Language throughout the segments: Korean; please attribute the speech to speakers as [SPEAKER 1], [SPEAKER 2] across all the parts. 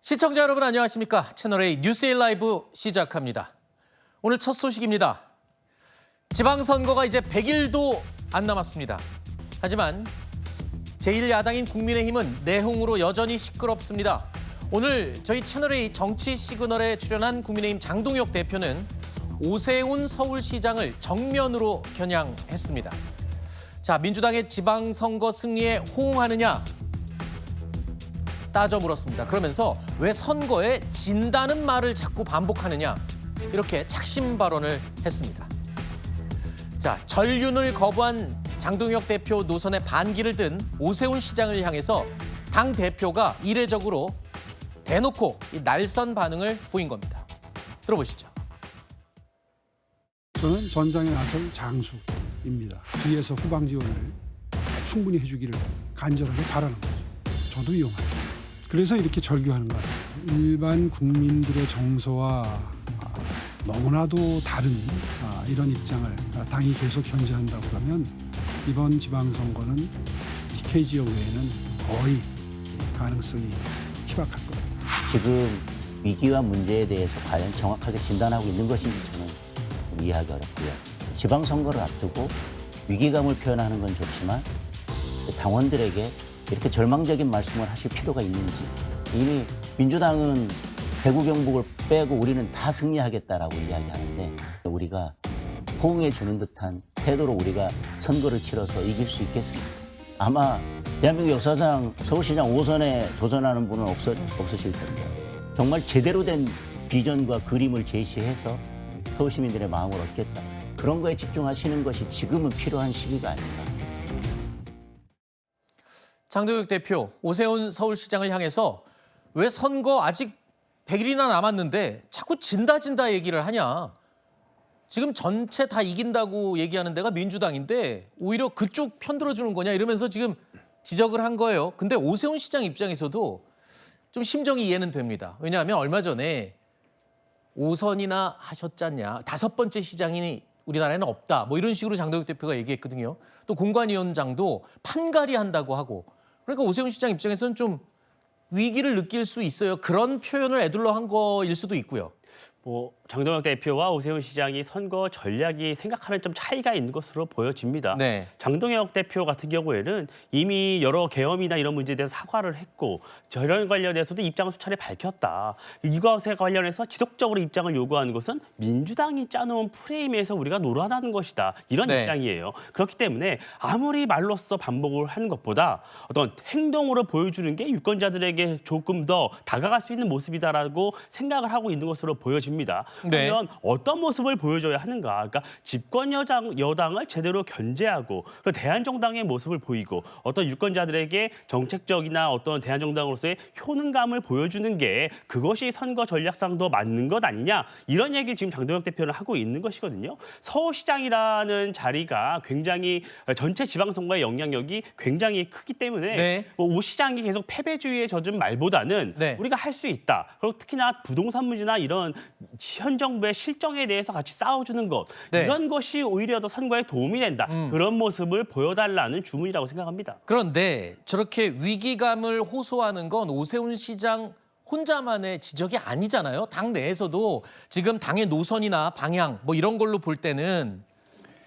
[SPEAKER 1] 시청자 여러분 안녕하십니까? 채널A 뉴스에일 라이브 시작합니다. 오늘 첫 소식입니다. 지방선거가 이제 100일도 안 남았습니다. 하지만 제1야당인 국민의힘은 내홍으로 여전히 시끄럽습니다. 오늘 저희 채널A 정치 시그널에 출연한 국민의힘 장동혁 대표는 오세훈 서울시장을 정면으로 겨냥했습니다. 자, 민주당의 지방선거 승리에 호응하느냐? 따져 물었습니다. 그러면서 왜 선거에 진다는 말을 자꾸 반복하느냐? 이렇게 착심 발언을 했습니다. 자, 전륜을 거부한 장동혁 대표 노선에 반기를 든 오세훈 시장을 향해서 당 대표가 이례적으로 대놓고 이 날선 반응을 보인 겁니다. 들어보시죠.
[SPEAKER 2] 저는 전장에 나설 장수입니다. 뒤에서 후방 지원을 충분히 해주기를 간절하게 바라는 거죠. 저도 이용합니다. 그래서 이렇게 절규하는 것 같아요. 일반 국민들의 정서와 너무나도 다른 이런 입장을 당이 계속 견제한다고 하면 이번 지방선거는 TK 지역 외에는 거의 가능성이 희박할 겁니다.
[SPEAKER 3] 지금 위기와 문제에 대해서 과연 정확하게 진단하고 있는 것인지 저는 이해하기 어렵고요. 지방선거를 앞두고 위기감을 표현하는 건 좋지만 당원들에게 이렇게 절망적인 말씀을 하실 필요가 있는지. 이미 민주당은 대구 경북을 빼고 우리는 다 승리하겠다라고 이야기하는데 우리가 호응해 주는 듯한 태도로 우리가 선거를 치러서 이길 수 있겠습니까? 아마 대한민국 역사상 서울시장 5선에 도전하는 분은 없으실 텐데 정말 제대로 된 비전과 그림을 제시해서 서울 시민들의 마음을 얻겠다. 그런 거에 집중하시는 것이 지금은 필요한 시기가 아닌가.
[SPEAKER 1] 장동혁 대표, 오세훈 서울시장을 향해서 왜 선거 아직 100일이나 남았는데 자꾸 진다 얘기를 하냐. 지금 전체 다 이긴다고 얘기하는 데가 민주당인데 오히려 그쪽 편 들어주는 거냐 이러면서 지금 지적을 한 거예요. 근데 오세훈 시장 입장에서도 좀 심정이 이해는 됩니다. 왜냐하면 얼마 전에 5선이나 하셨잖냐. 5번째 시장이 우리나라에는 없다. 뭐 이런 식으로 장동혁 대표가 얘기했거든요. 또 공관위원장도 판가리 한다고 하고. 그러니까 오세훈 시장 입장에서는 좀 위기를 느낄 수 있어요. 그런 표현을 에둘러 한 거일 수도 있고요.
[SPEAKER 4] 장동혁 대표와 오세훈 시장이 선거 전략이 생각하는 좀 차이가 있는 것으로 보여집니다.
[SPEAKER 1] 네.
[SPEAKER 4] 장동혁 대표 같은 경우에는 이미 여러 계엄이나 이런 문제에 대해서 사과를 했고 저런 관련해서도 입장을 수차례 밝혔다. 이것에 관련해서 지속적으로 입장을 요구하는 것은 민주당이 짜놓은 프레임에서 우리가 놀아나는 것이다. 이런
[SPEAKER 1] 네.
[SPEAKER 4] 입장이에요. 그렇기 때문에 아무리 말로써 반복을 하는 것보다 어떤 행동으로 보여주는 게 유권자들에게 조금 더 다가갈 수 있는 모습이다라고 생각을 하고 있는 것으로 보여집니다.
[SPEAKER 1] 네.
[SPEAKER 4] 그러면 어떤 모습을 보여줘야 하는가? 그러니까 집권 여당을 제대로 견제하고 그리고 대한정당의 모습을 보이고 어떤 유권자들에게 정책적이나 어떤 대한정당으로서의 효능감을 보여주는 게 그것이 선거 전략상도 맞는 것 아니냐? 이런 얘기를 지금 장동혁 대표는 하고 있는 것이거든요. 서울시장이라는 자리가 굉장히 전체 지방선거의 영향력이 굉장히 크기 때문에
[SPEAKER 1] 네.
[SPEAKER 4] 오 시장이 계속 패배주의에 젖은 말보다는
[SPEAKER 1] 네.
[SPEAKER 4] 우리가 할 수 있다. 그리고 특히나 부동산 문제나 이런 현 정부의 실정에 대해서 같이 싸워주는 것.
[SPEAKER 1] 네.
[SPEAKER 4] 이런 것이 오히려 더 선거에 도움이 된다. 그런 모습을 보여달라는 주문이라고 생각합니다.
[SPEAKER 1] 그런데 저렇게 위기감을 호소하는 건 오세훈 시장 혼자만의 지적이 아니잖아요. 당 내에서도 지금 당의 노선이나 방향 뭐 이런 걸로 볼 때는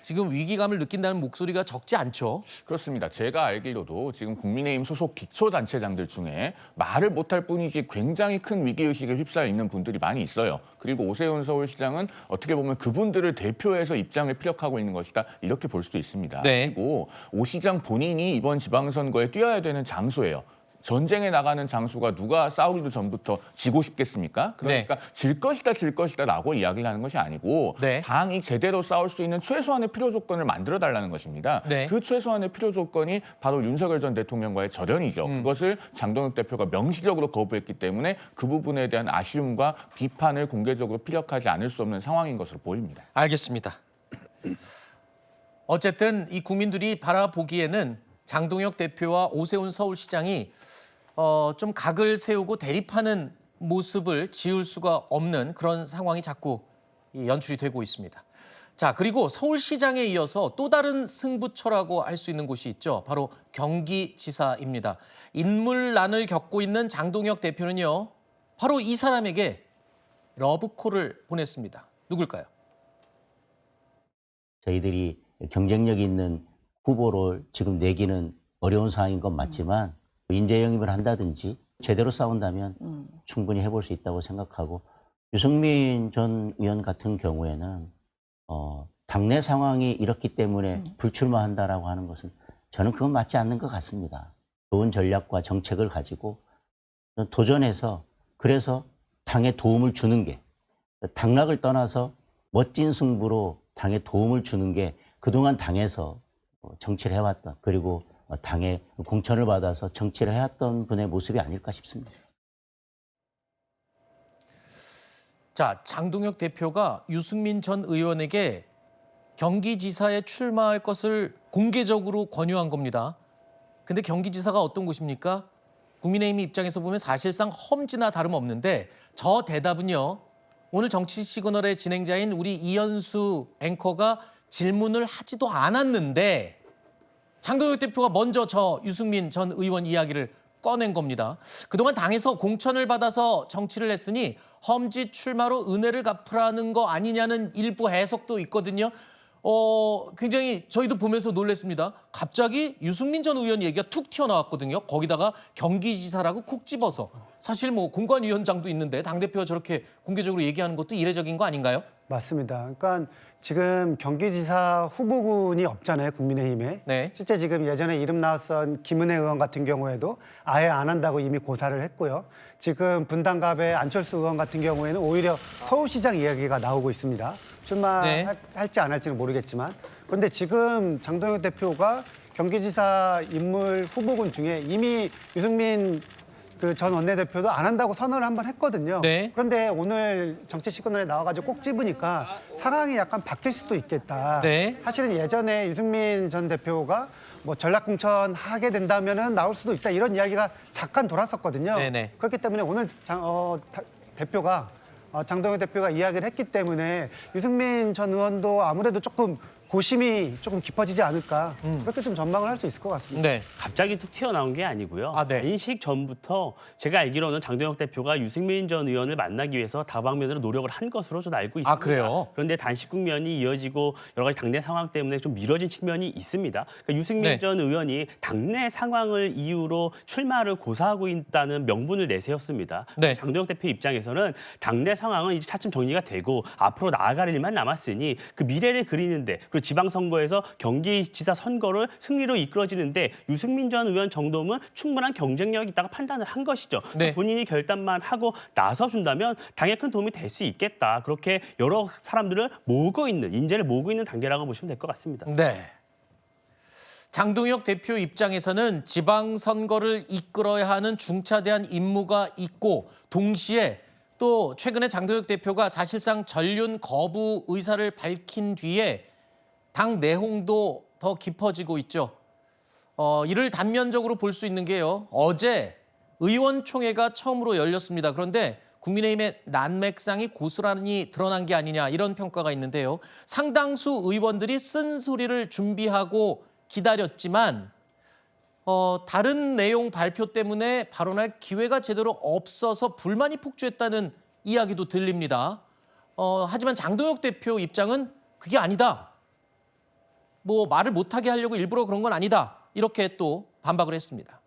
[SPEAKER 1] 지금 위기감을 느낀다는 목소리가 적지 않죠.
[SPEAKER 5] 그렇습니다. 제가 알기로도 지금 국민의힘 소속 기초단체장들 중에 말을 못할 뿐이지 굉장히 큰 위기의식을 휩싸여 있는 분들이 많이 있어요. 그리고 오세훈 서울시장은 어떻게 보면 그분들을 대표해서 입장을 피력하고 있는 것이다. 이렇게 볼 수도 있습니다.
[SPEAKER 1] 네.
[SPEAKER 5] 그리고 오 시장 본인이 이번 지방선거에 뛰어야 되는 장소예요. 전쟁에 나가는 장수가 누가 싸우기도 전부터 지고 싶겠습니까? 그러니까 질 것이다라고 이야기를 하는 것이 아니고
[SPEAKER 1] 네.
[SPEAKER 5] 당이 제대로 싸울 수 있는 최소한의 필요 조건을 만들어달라는 것입니다.
[SPEAKER 1] 네.
[SPEAKER 5] 그 최소한의 필요 조건이 바로 윤석열 전 대통령과의 절연이죠. 그것을 장동혁 대표가 명시적으로 거부했기 때문에 그 부분에 대한 아쉬움과 비판을 공개적으로 피력하지 않을 수 없는 상황인 것으로 보입니다.
[SPEAKER 1] 알겠습니다. 어쨌든 이 국민들이 바라보기에는 장동혁 대표와 오세훈 서울시장이 좀 각을 세우고 대립하는 모습을 지울 수가 없는 그런 상황이 자꾸 연출이 되고 있습니다. 자, 그리고 서울시장에 이어서 또 다른 승부처라고 할 수 있는 곳이 있죠. 바로 경기지사입니다. 인물난을 겪고 있는 장동혁 대표는요. 바로 이 사람에게 러브콜을 보냈습니다. 누굴까요?
[SPEAKER 3] 저희들이 경쟁력 있는 후보를 지금 내기는 어려운 상황인 건 맞지만 인재 영입을 한다든지 제대로 싸운다면 충분히 해볼 수 있다고 생각하고 유승민 전 의원 같은 경우에는 당내 상황이 이렇기 때문에 불출마한다라고 하는 것은 저는 그건 맞지 않는 것 같습니다. 좋은 전략과 정책을 가지고 도전해서 그래서 당에 도움을 주는 게 당락을 떠나서 멋진 승부로 당에 도움을 주는 게 그동안 당에서 정치를 해왔던 그리고 당의 공천을 받아서 정치를 해왔던 분의 모습이 아닐까 싶습니다.
[SPEAKER 1] 자, 장동혁 대표가 유승민 전 의원에게 경기지사에 출마할 것을 공개적으로 권유한 겁니다. 근데 경기지사가 어떤 곳입니까? 국민의힘 입장에서 보면 사실상 험지나 다름없는데 저 대답은요. 오늘 정치 시그널의 진행자인 우리 이현수 앵커가 질문을 하지도 않았는데 장동혁 대표가 먼저 저 유승민 전 의원 이야기를 꺼낸 겁니다. 그동안 당에서 공천을 받아서 정치를 했으니 험지 출마로 은혜를 갚으라는 거 아니냐는 일부 해석도 있거든요. 굉장히 저희도 보면서 놀랐습니다. 갑자기 유승민 전 의원 얘기가 툭 튀어나왔거든요. 거기다가 경기지사라고 콕 집어서. 사실 뭐 공관위원장도 있는데 당대표가 저렇게 공개적으로 얘기하는 것도 이례적인 거 아닌가요?
[SPEAKER 2] 맞습니다. 그러니까 지금 경기지사 후보군이 없잖아요, 국민의힘에.
[SPEAKER 1] 네.
[SPEAKER 2] 실제 지금 예전에 이름 나왔던 김은혜 의원 같은 경우에도 아예 안 한다고 이미 고사를 했고요. 지금 분당갑의 안철수 의원 같은 경우에는 오히려 서울시장 이야기가 나오고 있습니다. 출마할지 안 할지는 모르겠지만. 그런데 지금 장동혁 대표가 경기지사 인물 후보군 중에 이미 유승민 그 전 원내대표도 안 한다고 선언을 한번 했거든요.
[SPEAKER 1] 네.
[SPEAKER 2] 그런데 오늘 정치 시그널에 나와가지고 꼭 집으니까 상황이 약간 바뀔 수도 있겠다.
[SPEAKER 1] 네.
[SPEAKER 2] 사실은 예전에 유승민 전 대표가 뭐 전략공천 하게 된다면은 나올 수도 있다 이런 이야기가 잠깐 돌았었거든요.
[SPEAKER 1] 네네.
[SPEAKER 2] 그렇기 때문에 오늘 장동혁 대표가 이야기를 했기 때문에 유승민 전 의원도 아무래도 조금 고심이 조금 깊어지지 않을까 그렇게 좀 전망을 할 수 있을 것 같습니다.
[SPEAKER 1] 네.
[SPEAKER 4] 갑자기 툭 튀어나온 게 아니고요.
[SPEAKER 1] 아, 네.
[SPEAKER 4] 인식 전부터 제가 알기로는 장동혁 대표가 유승민 전 의원을 만나기 위해서 다방면으로 노력을 한 것으로 저는 알고 있습니다.
[SPEAKER 1] 아, 그래요?
[SPEAKER 4] 그런데 단식 국면이 이어지고 여러 가지 당내 상황 때문에 좀 미뤄진 측면이 있습니다. 그러니까 유승민
[SPEAKER 1] 네.
[SPEAKER 4] 전 의원이 당내 상황을 이유로 출마를 고사하고 있다는 명분을 내세웠습니다.
[SPEAKER 1] 네.
[SPEAKER 4] 장동혁 대표 입장에서는 당내 상황은 이제 차츰 정리가 되고 앞으로 나아갈 일만 남았으니 그 미래를 그리는데 그리고 지방선거에서 경기지사 선거를 승리로 이끌어지는데 유승민 전 의원 정도면 충분한 경쟁력이 있다고 판단을 한 것이죠.
[SPEAKER 1] 네.
[SPEAKER 4] 본인이 결단만 하고 나서준다면 당에 큰 도움이 될 수 있겠다. 그렇게 여러 사람들을 모으고 있는, 인재를 모으고 있는 단계라고 보시면 될 것 같습니다.
[SPEAKER 1] 네. 장동혁 대표 입장에서는 지방선거를 이끌어야 하는 중차대한 임무가 있고 동시에 또 최근에 장동혁 대표가 사실상 전륜 거부 의사를 밝힌 뒤에 당 내홍도 더 깊어지고 있죠. 이를 단면적으로 볼 수 있는 게요. 어제 의원총회가 처음으로 열렸습니다. 그런데 국민의힘의 난맥상이 고스란히 드러난 게 아니냐 이런 평가가 있는데요. 상당수 의원들이 쓴소리를 준비하고 기다렸지만 다른 내용 발표 때문에 발언할 기회가 제대로 없어서 불만이 폭주했다는 이야기도 들립니다. 하지만 장동혁 대표 입장은 그게 아니다. 뭐 말을 못하게 하려고 일부러 그런 건 아니다. 이렇게 또 반박을 했습니다.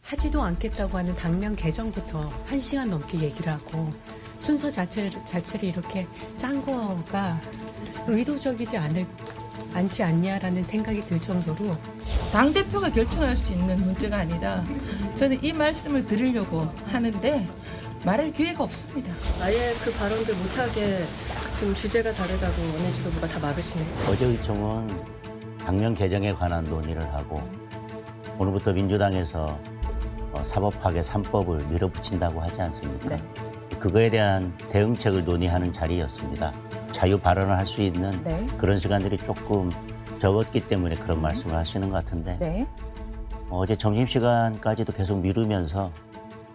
[SPEAKER 6] 하지도 않겠다고 하는 당면 개정부터 1시간 넘게 얘기를 하고 순서 자체를 이렇게 짠 거가 의도적이지 않지 않냐라는 생각이 들 정도로
[SPEAKER 7] 당대표가 결정할 수 있는 문제가 아니다. 저는 이 말씀을 드리려고 하는데 말할 기회가 없습니다.
[SPEAKER 8] 아예 그 발언들 못하게 지금 주제가 다르다고 원내 지도부가 다 막으시네요.
[SPEAKER 3] 어제 의총은 당면 개정에 관한 논의를 하고 오늘부터 민주당에서 사법학의 3법을 밀어붙인다고 하지 않습니까?
[SPEAKER 8] 네.
[SPEAKER 3] 그거에 대한 대응책을 논의하는 자리였습니다. 자유 발언을 할 수 있는
[SPEAKER 8] 네.
[SPEAKER 3] 그런 시간들이 조금 적었기 때문에 그런 말씀을 하시는 것 같은데
[SPEAKER 8] 네.
[SPEAKER 3] 어제 점심시간까지도 계속 미루면서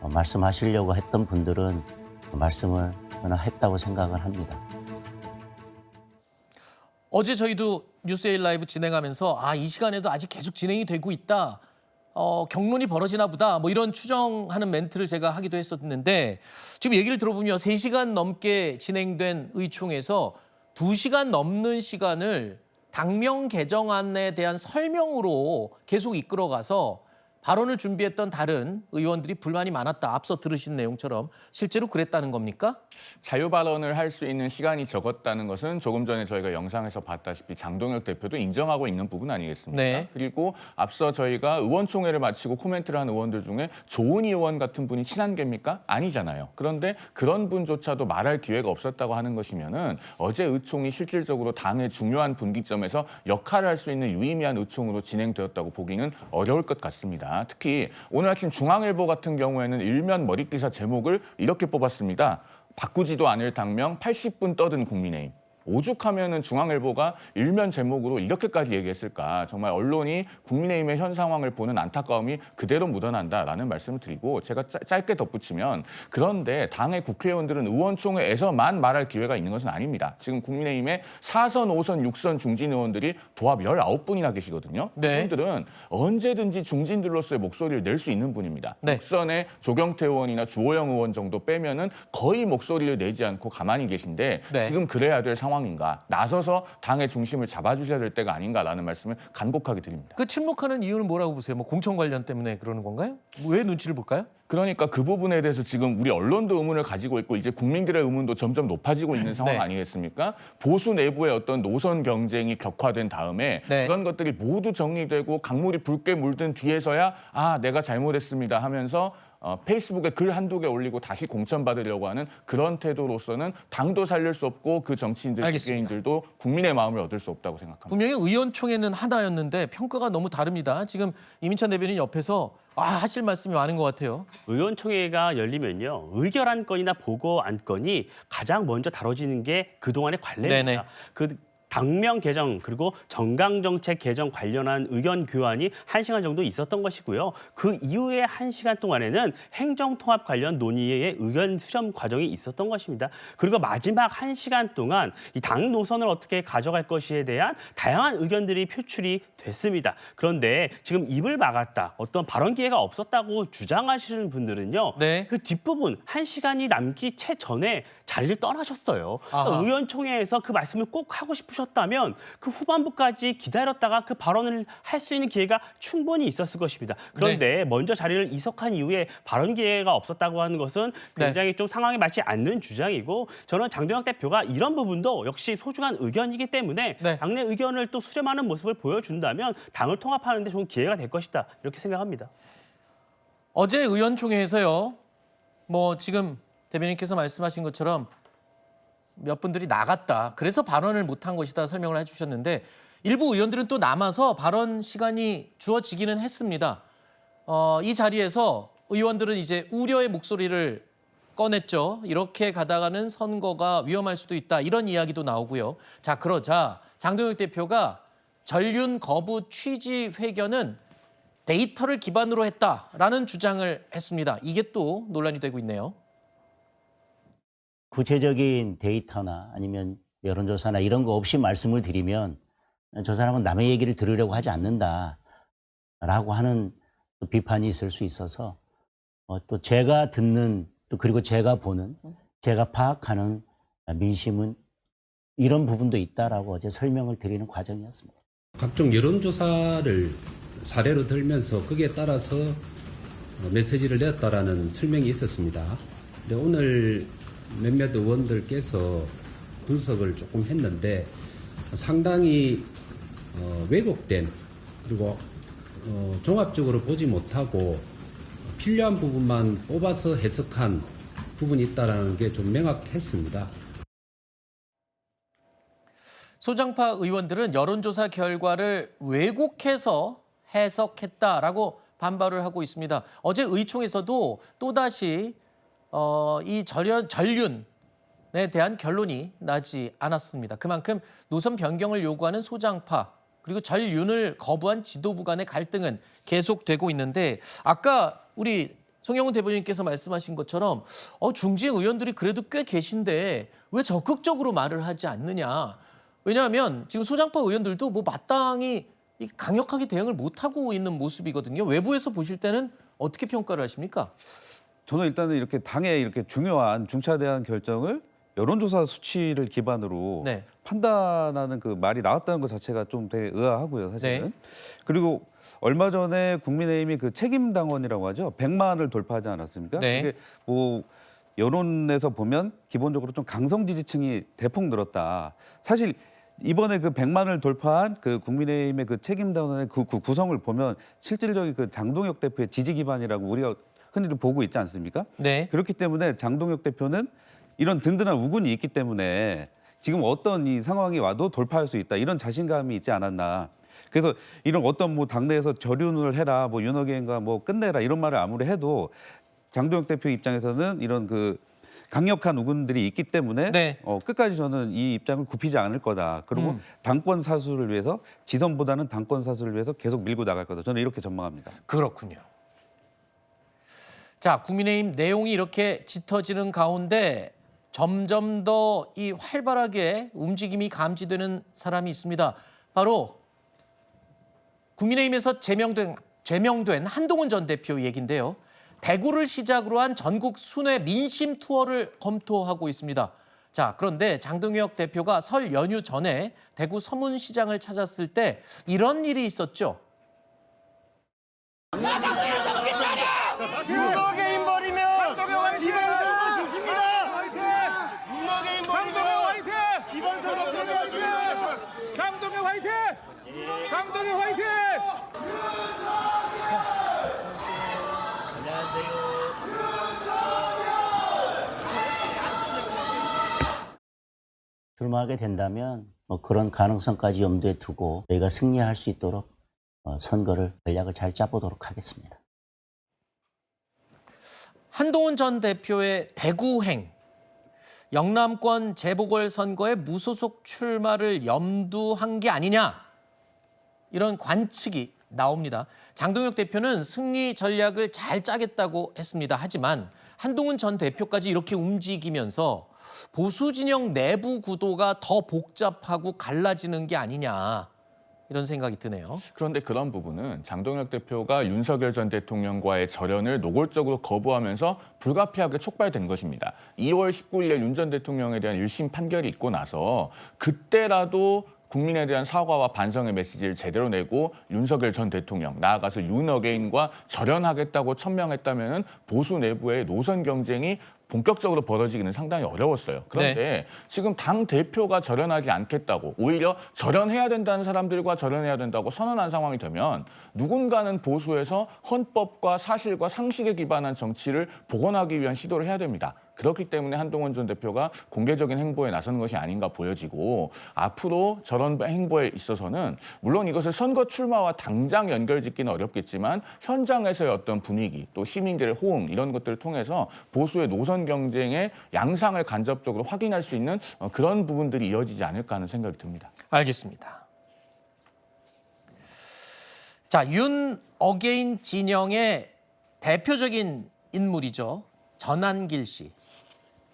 [SPEAKER 3] 말씀하시려고 했던 분들은 말씀을 저는 했다고 생각을 합니다.
[SPEAKER 1] 어제 저희도 뉴스에일 라이브 진행하면서 이 시간에도 아직 계속 진행이 되고 있다. 경론이 벌어지나 보다 뭐 이런 추정하는 멘트를 제가 하기도 했었는데 지금 얘기를 들어보면 3시간 넘게 진행된 의총에서 2시간 넘는 시간을 당명 개정안에 대한 설명으로 계속 이끌어가서 발언을 준비했던 다른 의원들이 불만이 많았다. 앞서 들으신 내용처럼 실제로 그랬다는 겁니까?
[SPEAKER 5] 자유 발언을 할 수 있는 시간이 적었다는 것은 조금 전에 저희가 영상에서 봤다시피 장동혁 대표도 인정하고 있는 부분 아니겠습니까?
[SPEAKER 1] 네.
[SPEAKER 5] 그리고 앞서 저희가 의원총회를 마치고 코멘트를 한 의원들 중에 조은희 의원 같은 분이 친한계입니까? 아니잖아요. 그런데 그런 분조차도 말할 기회가 없었다고 하는 것이면은 어제 의총이 실질적으로 당의 중요한 분기점에서 역할을 할 수 있는 유의미한 의총으로 진행되었다고 보기는 어려울 것 같습니다. 특히 오늘 아침 중앙일보 같은 경우에는 일면 머릿기사 제목을 이렇게 뽑았습니다. 바꾸지도 않을 당명 80분 떠든 국민의힘. 오죽하면은 중앙일보가 일면 제목으로 이렇게까지 얘기했을까. 정말 언론이 국민의힘의 현 상황을 보는 안타까움이 그대로 묻어난다라는 말씀을 드리고 제가 짧게 덧붙이면 그런데 당의 국회의원들은 의원총회에서만 말할 기회가 있는 것은 아닙니다. 지금 국민의힘의 4선, 5선, 6선 중진 의원들이 도합 19분이나 계시거든요.
[SPEAKER 1] 네.
[SPEAKER 5] 그분들은 언제든지 중진들로서의 목소리를 낼 수 있는 분입니다.
[SPEAKER 1] 네.
[SPEAKER 5] 6선의 조경태 의원이나 주호영 의원 정도 빼면은 거의 목소리를 내지 않고 가만히 계신데
[SPEAKER 1] 네.
[SPEAKER 5] 지금 그래야 될 상황인가? 나서서 당의 중심을 잡아주셔야 될 때가 아닌가라는 말씀을 간곡하게 드립니다.
[SPEAKER 1] 그 침묵하는 이유는 뭐라고 보세요? 뭐 공천 관련 때문에 그러는 건가요? 왜 눈치를 볼까요?
[SPEAKER 5] 그러니까 그 부분에 대해서 지금 우리 언론도 의문을 가지고 있고 이제 국민들의 의문도 점점 높아지고 있는 상황
[SPEAKER 1] 네.
[SPEAKER 5] 아니겠습니까? 보수 내부의 어떤 노선 경쟁이 격화된 다음에
[SPEAKER 1] 네.
[SPEAKER 5] 그런 것들이 모두 정리되고 강물이 붉게 물든 뒤에서야 아 내가 잘못했습니다 하면서 페이스북에 글 한두 개 올리고 다시 공천받으려고 하는 그런 태도로서는 당도 살릴 수 없고 그 정치인들,
[SPEAKER 1] 알겠습니다.
[SPEAKER 5] 개인들도 국민의 마음을 얻을 수 없다고 생각합니다.
[SPEAKER 1] 분명히 의원총회는 하나였는데 평가가 너무 다릅니다. 지금 이민찬 대변인 옆에서 하실 말씀이 많은 것 같아요.
[SPEAKER 4] 의원총회가 열리면요. 의결 안건이나 보고 안건이 가장 먼저 다뤄지는 게 그동안의 관례입니다.
[SPEAKER 1] 네네.
[SPEAKER 4] 그 당명 개정 그리고 정강정책 개정 관련한 의견 교환이 1시간 정도 있었던 것이고요. 그 이후에 1시간 동안에는 행정통합 관련 논의의 의견 수렴 과정이 있었던 것입니다. 그리고 마지막 1시간 동안 이 당 노선을 어떻게 가져갈 것에 대한 다양한 의견들이 표출이 됐습니다. 그런데 지금 입을 막았다, 어떤 발언 기회가 없었다고 주장하시는 분들은요.
[SPEAKER 1] 네.
[SPEAKER 4] 그 뒷부분 1시간이 남기 채 전에 자리를 떠나셨어요.
[SPEAKER 1] 아하.
[SPEAKER 4] 의원총회에서 그 말씀을 꼭 하고 싶으셨다면 그 후반부까지 기다렸다가 그 발언을 할 수 있는 기회가 충분히 있었을 것입니다. 그런데 먼저 자리를 이석한 이후에 발언 기회가 없었다고 하는 것은 굉장히 좀 상황에 맞지 않는 주장이고 저는 장동혁 대표가 이런 부분도 역시 소중한 의견이기 때문에
[SPEAKER 1] 네.
[SPEAKER 4] 당내 의견을 또 수렴하는 모습을 보여준다면 당을 통합하는 데 좋은 기회가 될 것이다. 이렇게 생각합니다.
[SPEAKER 1] 어제 의원총회에서요. 뭐 지금 대변인께서 말씀하신 것처럼 몇 분들이 나갔다. 그래서 발언을 못한 것이다 설명을 해주셨는데 일부 의원들은 또 남아서 발언 시간이 주어지기는 했습니다. 이 자리에서 의원들은 이제 우려의 목소리를 꺼냈죠. 이렇게 가다가는 선거가 위험할 수도 있다. 이런 이야기도 나오고요. 자, 그러자 장동혁 대표가 전륜 거부 취지 회견은 데이터를 기반으로 했다라는 주장을 했습니다. 이게 또 논란이 되고 있네요.
[SPEAKER 3] 구체적인 데이터나 아니면 여론조사나 이런 거 없이 말씀을 드리면 저 사람은 남의 얘기를 들으려고 하지 않는다라고 하는 또 비판이 있을 수 있어서 또 제가 듣는 또 그리고 제가 보는 제가 파악하는 민심은 이런 부분도 있다라고 어제 설명을 드리는 과정이었습니다.
[SPEAKER 9] 각종 여론조사를 사례로 들면서 거기에 따라서 메시지를 내었다라는 설명이 있었습니다. 근데 오늘 몇몇 의원들께서 분석을 조금 했는데 상당히 왜곡된 그리고 종합적으로 보지 못하고 필요한 부분만 뽑아서 해석한 부분이 있다는 게 좀 명확했습니다.
[SPEAKER 1] 소장파 의원들은 여론조사 결과를 왜곡해서 해석했다라고 반발을 하고 있습니다. 어제 의총에서도 또다시 이 전륜에 대한 결론이 나지 않았습니다. 그만큼 노선 변경을 요구하는 소장파 그리고 전륜을 거부한 지도부 간의 갈등은 계속되고 있는데 아까 우리 송영훈 대변인께서 말씀하신 것처럼 중진 의원들이 그래도 꽤 계신데 왜 적극적으로 말을 하지 않느냐. 왜냐하면 지금 소장파 의원들도 뭐 마땅히 이 강력하게 대응을 못하고 있는 모습이거든요. 외부에서 보실 때는 어떻게 평가를 하십니까?
[SPEAKER 10] 저는 일단은 이렇게 당의 이렇게 중요한 중차대한 결정을 여론조사 수치를 기반으로
[SPEAKER 1] 네.
[SPEAKER 10] 판단하는 그 말이 나왔다는 것 자체가 좀 되게 의아하고요, 사실은.
[SPEAKER 1] 네.
[SPEAKER 10] 그리고 얼마 전에 국민의힘이 그 책임당원이라고 하죠. 100만을 돌파하지 않았습니까?
[SPEAKER 1] 네.
[SPEAKER 10] 이게 뭐 여론에서 보면 기본적으로 좀 강성 지지층이 대폭 늘었다. 사실 이번에 그 100만을 돌파한 그 국민의힘의 그 책임당원의 그 구성을 보면 실질적인 그 장동혁 대표의 지지 기반이라고 우리가 흔히들 보고 있지 않습니까?
[SPEAKER 1] 네.
[SPEAKER 10] 그렇기 때문에 장동혁 대표는 이런 든든한 우군이 있기 때문에 지금 어떤 이 상황이 와도 돌파할 수 있다 이런 자신감이 있지 않았나. 그래서 이런 어떤 뭐 당내에서 절윤을 해라, 뭐 윤호개인과 뭐 끝내라 이런 말을 아무리 해도 장동혁 대표 입장에서는 이런 그 강력한 우군들이 있기 때문에
[SPEAKER 1] 네.
[SPEAKER 10] 끝까지 저는 이 입장을 굽히지 않을 거다. 그리고 당권 사수를 위해서 지선보다는 당권 사수를 위해서 계속 밀고 나갈 거다. 저는 이렇게 전망합니다.
[SPEAKER 1] 그렇군요. 자, 국민의힘 내용이 이렇게 짙어지는 가운데 점점 더 이 활발하게 움직임이 감지되는 사람이 있습니다. 바로 국민의힘에서 제명된 한동훈 전 대표 얘기인데요. 대구를 시작으로 한 전국 순회 민심 투어를 검토하고 있습니다. 자, 그런데 장동혁 대표가 설 연휴 전에 대구 서문시장을 찾았을 때 이런 일이 있었죠.
[SPEAKER 11] 윤호개인 버리면 지방선거 지십니다. 윤호개인 버리면 지방선거 패배하십니다.
[SPEAKER 12] 장동혁 화이팅! 장동혁 화이팅!
[SPEAKER 3] 출마하게 된다면 뭐 그런 가능성까지 염두에 두고 저희가 승리할 수 있도록 선거를 전략을 잘 짜보도록 하겠습니다.
[SPEAKER 1] 한동훈 전 대표의 대구행, 영남권 재보궐선거에 무소속 출마를 염두한 게 아니냐 이런 관측이 나옵니다. 장동혁 대표는 승리 전략을 잘 짜겠다고 했습니다. 하지만 한동훈 전 대표까지 이렇게 움직이면서 보수 진영 내부 구도가 더 복잡하고 갈라지는 게 아니냐 이런 생각이 드네요.
[SPEAKER 5] 그런데 그런 부분은 장동혁 대표가 윤석열 전 대통령과의 절연을 노골적으로 거부하면서 불가피하게 촉발된 것입니다. 2월 19일에 윤 전 대통령에 대한 1심 판결이 있고 나서 그때라도 국민에 대한 사과와 반성의 메시지를 제대로 내고 윤석열 전 대통령, 나아가서 윤어게인과 절연하겠다고 천명했다면 보수 내부의 노선 경쟁이 본격적으로 벌어지기는 상당히 어려웠어요. 그런데 지금 당 대표가 절연하지 않겠다고 오히려 절연해야 된다는 사람들과 절연해야 된다고 선언한 상황이 되면 누군가는 보수에서 헌법과 사실과 상식에 기반한 정치를 복원하기 위한 시도를 해야 됩니다. 그렇기 때문에 한동훈 전 대표가 공개적인 행보에 나서는 것이 아닌가 보여지고 앞으로 저런 행보에 있어서는 물론 이것을 선거 출마와 당장 연결짓기는 어렵겠지만 현장에서의 어떤 분위기 또 시민들의 호응 이런 것들을 통해서 보수의 노선 경쟁의 양상을 간접적으로 확인할 수 있는 그런 부분들이 이어지지 않을까 하는 생각이 듭니다.
[SPEAKER 1] 알겠습니다. 자, 윤 어게인 진영의 대표적인 인물이죠. 전한길 씨.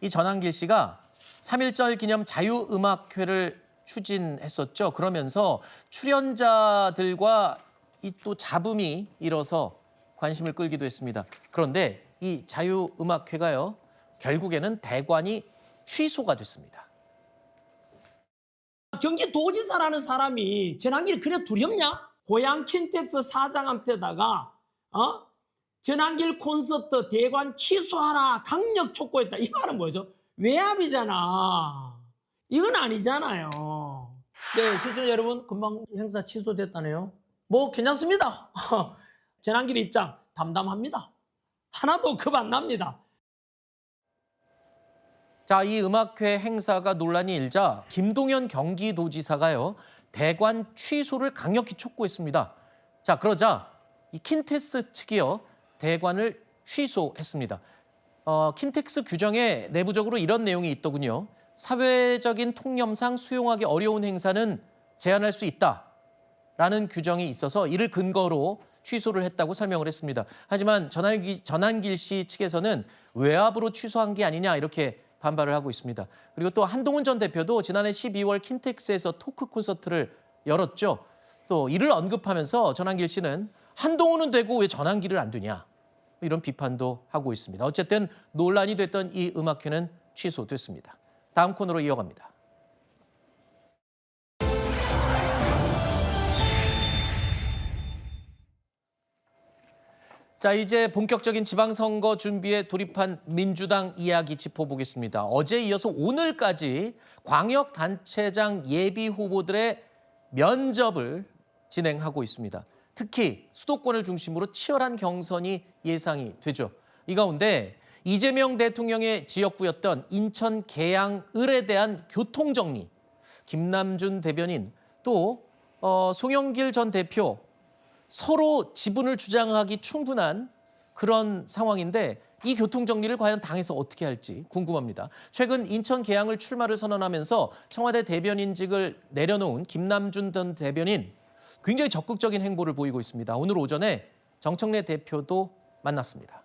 [SPEAKER 1] 이 전한길 씨가 3.1절 기념 자유음악회를 추진했었죠. 그러면서 출연자들과 이 또 잡음이 일어서 관심을 끌기도 했습니다. 그런데 이 자유음악회가요. 결국에는 대관이 취소가 됐습니다.
[SPEAKER 13] 경기도지사라는 사람이 전한길이 그래 두렵냐? 고향 킨텍스 사장한테다가 전한길 콘서트 대관 취소하라 강력 촉구했다. 이 말은 뭐죠? 외압이잖아. 이건 아니잖아요. 네, 시청자 여러분, 금방 행사 취소됐다네요. 뭐 괜찮습니다. 전한길 입장 담담합니다. 하나도 겁 안 납니다.
[SPEAKER 1] 자, 이 음악회 행사가 논란이 일자 김동연 경기도지사가요. 대관 취소를 강력히 촉구했습니다. 자, 그러자 이 킨텍스 측이요. 대관을 취소했습니다. 킨텍스 규정에 내부적으로 이런 내용이 있더군요. 사회적인 통념상 수용하기 어려운 행사는 제한할 수 있다라는 규정이 있어서 이를 근거로 취소를 했다고 설명을 했습니다. 하지만 전한길 씨 측에서는 외압으로 취소한 게 아니냐 이렇게 반발을 하고 있습니다. 그리고 또 한동훈 전 대표도 지난해 12월 킨텍스에서 토크 콘서트를 열었죠. 또 이를 언급하면서 전한길 씨는 한동훈은 되고 왜 전한길을 안 되냐 이런 비판도 하고 있습니다. 어쨌든 논란이 됐던 이 음악회는 취소됐습니다. 다음 코너로 이어갑니다. 자, 이제 본격적인 지방선거 준비에 돌입한 민주당 이야기 짚어보겠습니다. 어제에 이어서 오늘까지 광역단체장 예비 후보들의 면접을 진행하고 있습니다. 특히 수도권을 중심으로 치열한 경선이 예상이 되죠. 이 가운데 이재명 대통령의 지역구였던 인천 계양을에 대한 교통정리, 김남준 대변인 또 송영길 전 대표 서로 지분을 주장하기 충분한 그런 상황인데 이 교통정리를 과연 당에서 어떻게 할지 궁금합니다. 최근 인천 계양을 출마를 선언하면서 청와대 대변인직을 내려놓은 김남준 전 대변인 굉장히 적극적인 행보를 보이고 있습니다. 오늘 오전에 정청래 대표도 만났습니다.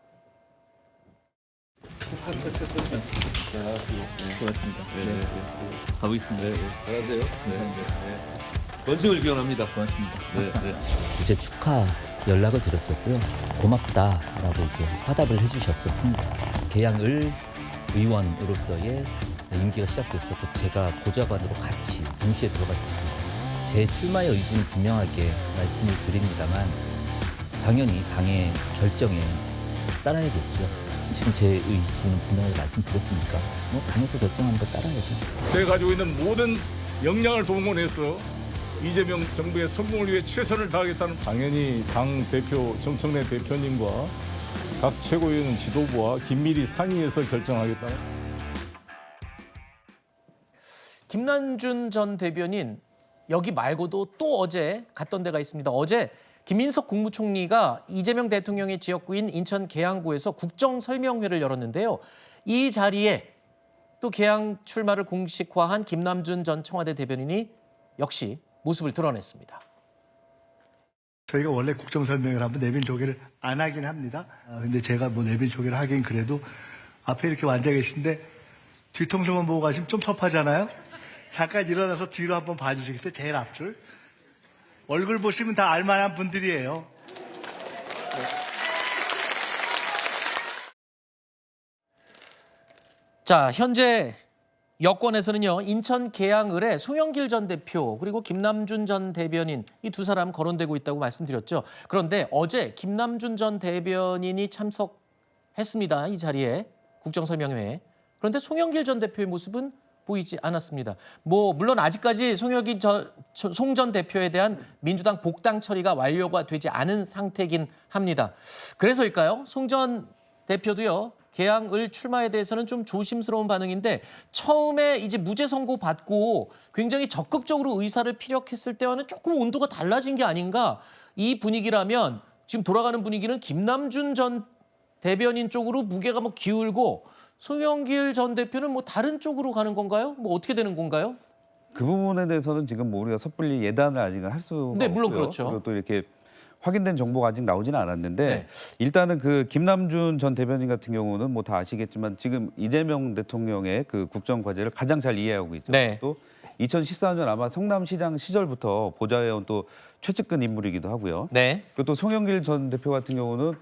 [SPEAKER 14] 고맙습니다. 가고 있습니다. 안녕하세요. 원승을 기원합니다. 고맙습니다.
[SPEAKER 15] 이제 축하 연락을 드렸었고요. 고맙다라고 이제 화답을 해주셨었습니다. 계양을 의원으로서의 임기가 시작됐었고 제가 고좌관으로 같이 동시에 들어갔었습니다. 제 출마의 의지는 분명하게 말씀을 드립니다만 당연히 당의 결정에 따라야겠죠. 지금 제 의지는 분명하게 말씀드렸으니까 당에서 결정하는 거 따라야죠.
[SPEAKER 12] 제가 가지고 있는 모든 역량을 동원해서 이재명 정부의 성공을 위해 최선을 다하겠다는 당연히 당 대표 정청래 대표님과 각 최고위원 지도부와 긴밀히 상의해서 결정하겠다는.
[SPEAKER 1] 김남준 전 대변인 여기 말고도 또 어제 갔던 데가 있습니다. 어제 김인석 국무총리가 이재명 대통령의 지역구인 인천 계양구에서 국정설명회를 열었는데요. 이 자리에 또 계양 출마를 공식화한 김남준 전 청와대 대변인이 역시 모습을 드러냈습니다.
[SPEAKER 16] 저희가 원래 국정설명을 하면 내빈 조계를 안 하긴 합니다. 근데 제가 뭐 내빈 조계를 하긴 그래도 앞에 이렇게 앉아 계신데 뒤통수만 보고 가시면 좀 섭하잖아요. 잠깐 일어나서 뒤로 한번 봐주시겠어요? 제일 앞줄. 얼굴 보시면 다 알만한 분들이에요.
[SPEAKER 1] 자, 현재 여권에서는요. 인천 계양을에 송영길 전 대표 그리고 김남준 전 대변인 이 두 사람 거론되고 있다고 말씀드렸죠. 그런데 어제 김남준 전 대변인이 참석했습니다. 이 자리에 국정설명회에. 그런데 송영길 전 대표의 모습은 보이지 않았습니다. 물론 아직까지 송 전 대표에 대한 민주당 복당 처리가 완료가 되지 않은 상태이긴 합니다. 그래서일까요? 송 전 대표도요. 계양을 출마에 대해서는 좀 조심스러운 반응인데 처음에 이제 무죄 선고 받고 굉장히 적극적으로 의사를 피력했을 때와는 조금 온도가 달라진 게 아닌가. 이 분위기라면 지금 돌아가는 분위기는 김남준 전 대변인 쪽으로 무게가 기울고 송영길 전 대표는 다른 쪽으로 가는 건가요? 어떻게 되는 건가요?
[SPEAKER 10] 그 부분에 대해서는 지금 우리가 섣불리 예단을 아직 할 수가
[SPEAKER 1] 네, 물론
[SPEAKER 10] 없고요.
[SPEAKER 1] 그렇죠.
[SPEAKER 10] 그리고 또 이렇게 확인된 정보가 아직 나오지는 않았는데
[SPEAKER 1] 네.
[SPEAKER 10] 일단은 그 김남준 전 대변인 같은 경우는 다 아시겠지만 지금 이재명 대통령의 그 국정 과제를 가장 잘 이해하고 있죠.
[SPEAKER 1] 네.
[SPEAKER 10] 또 2014년 아마 성남시장 시절부터 보좌해온 또 최측근 인물이기도 하고요.
[SPEAKER 1] 네.
[SPEAKER 10] 그리고 또 송영길 전 대표 같은 경우는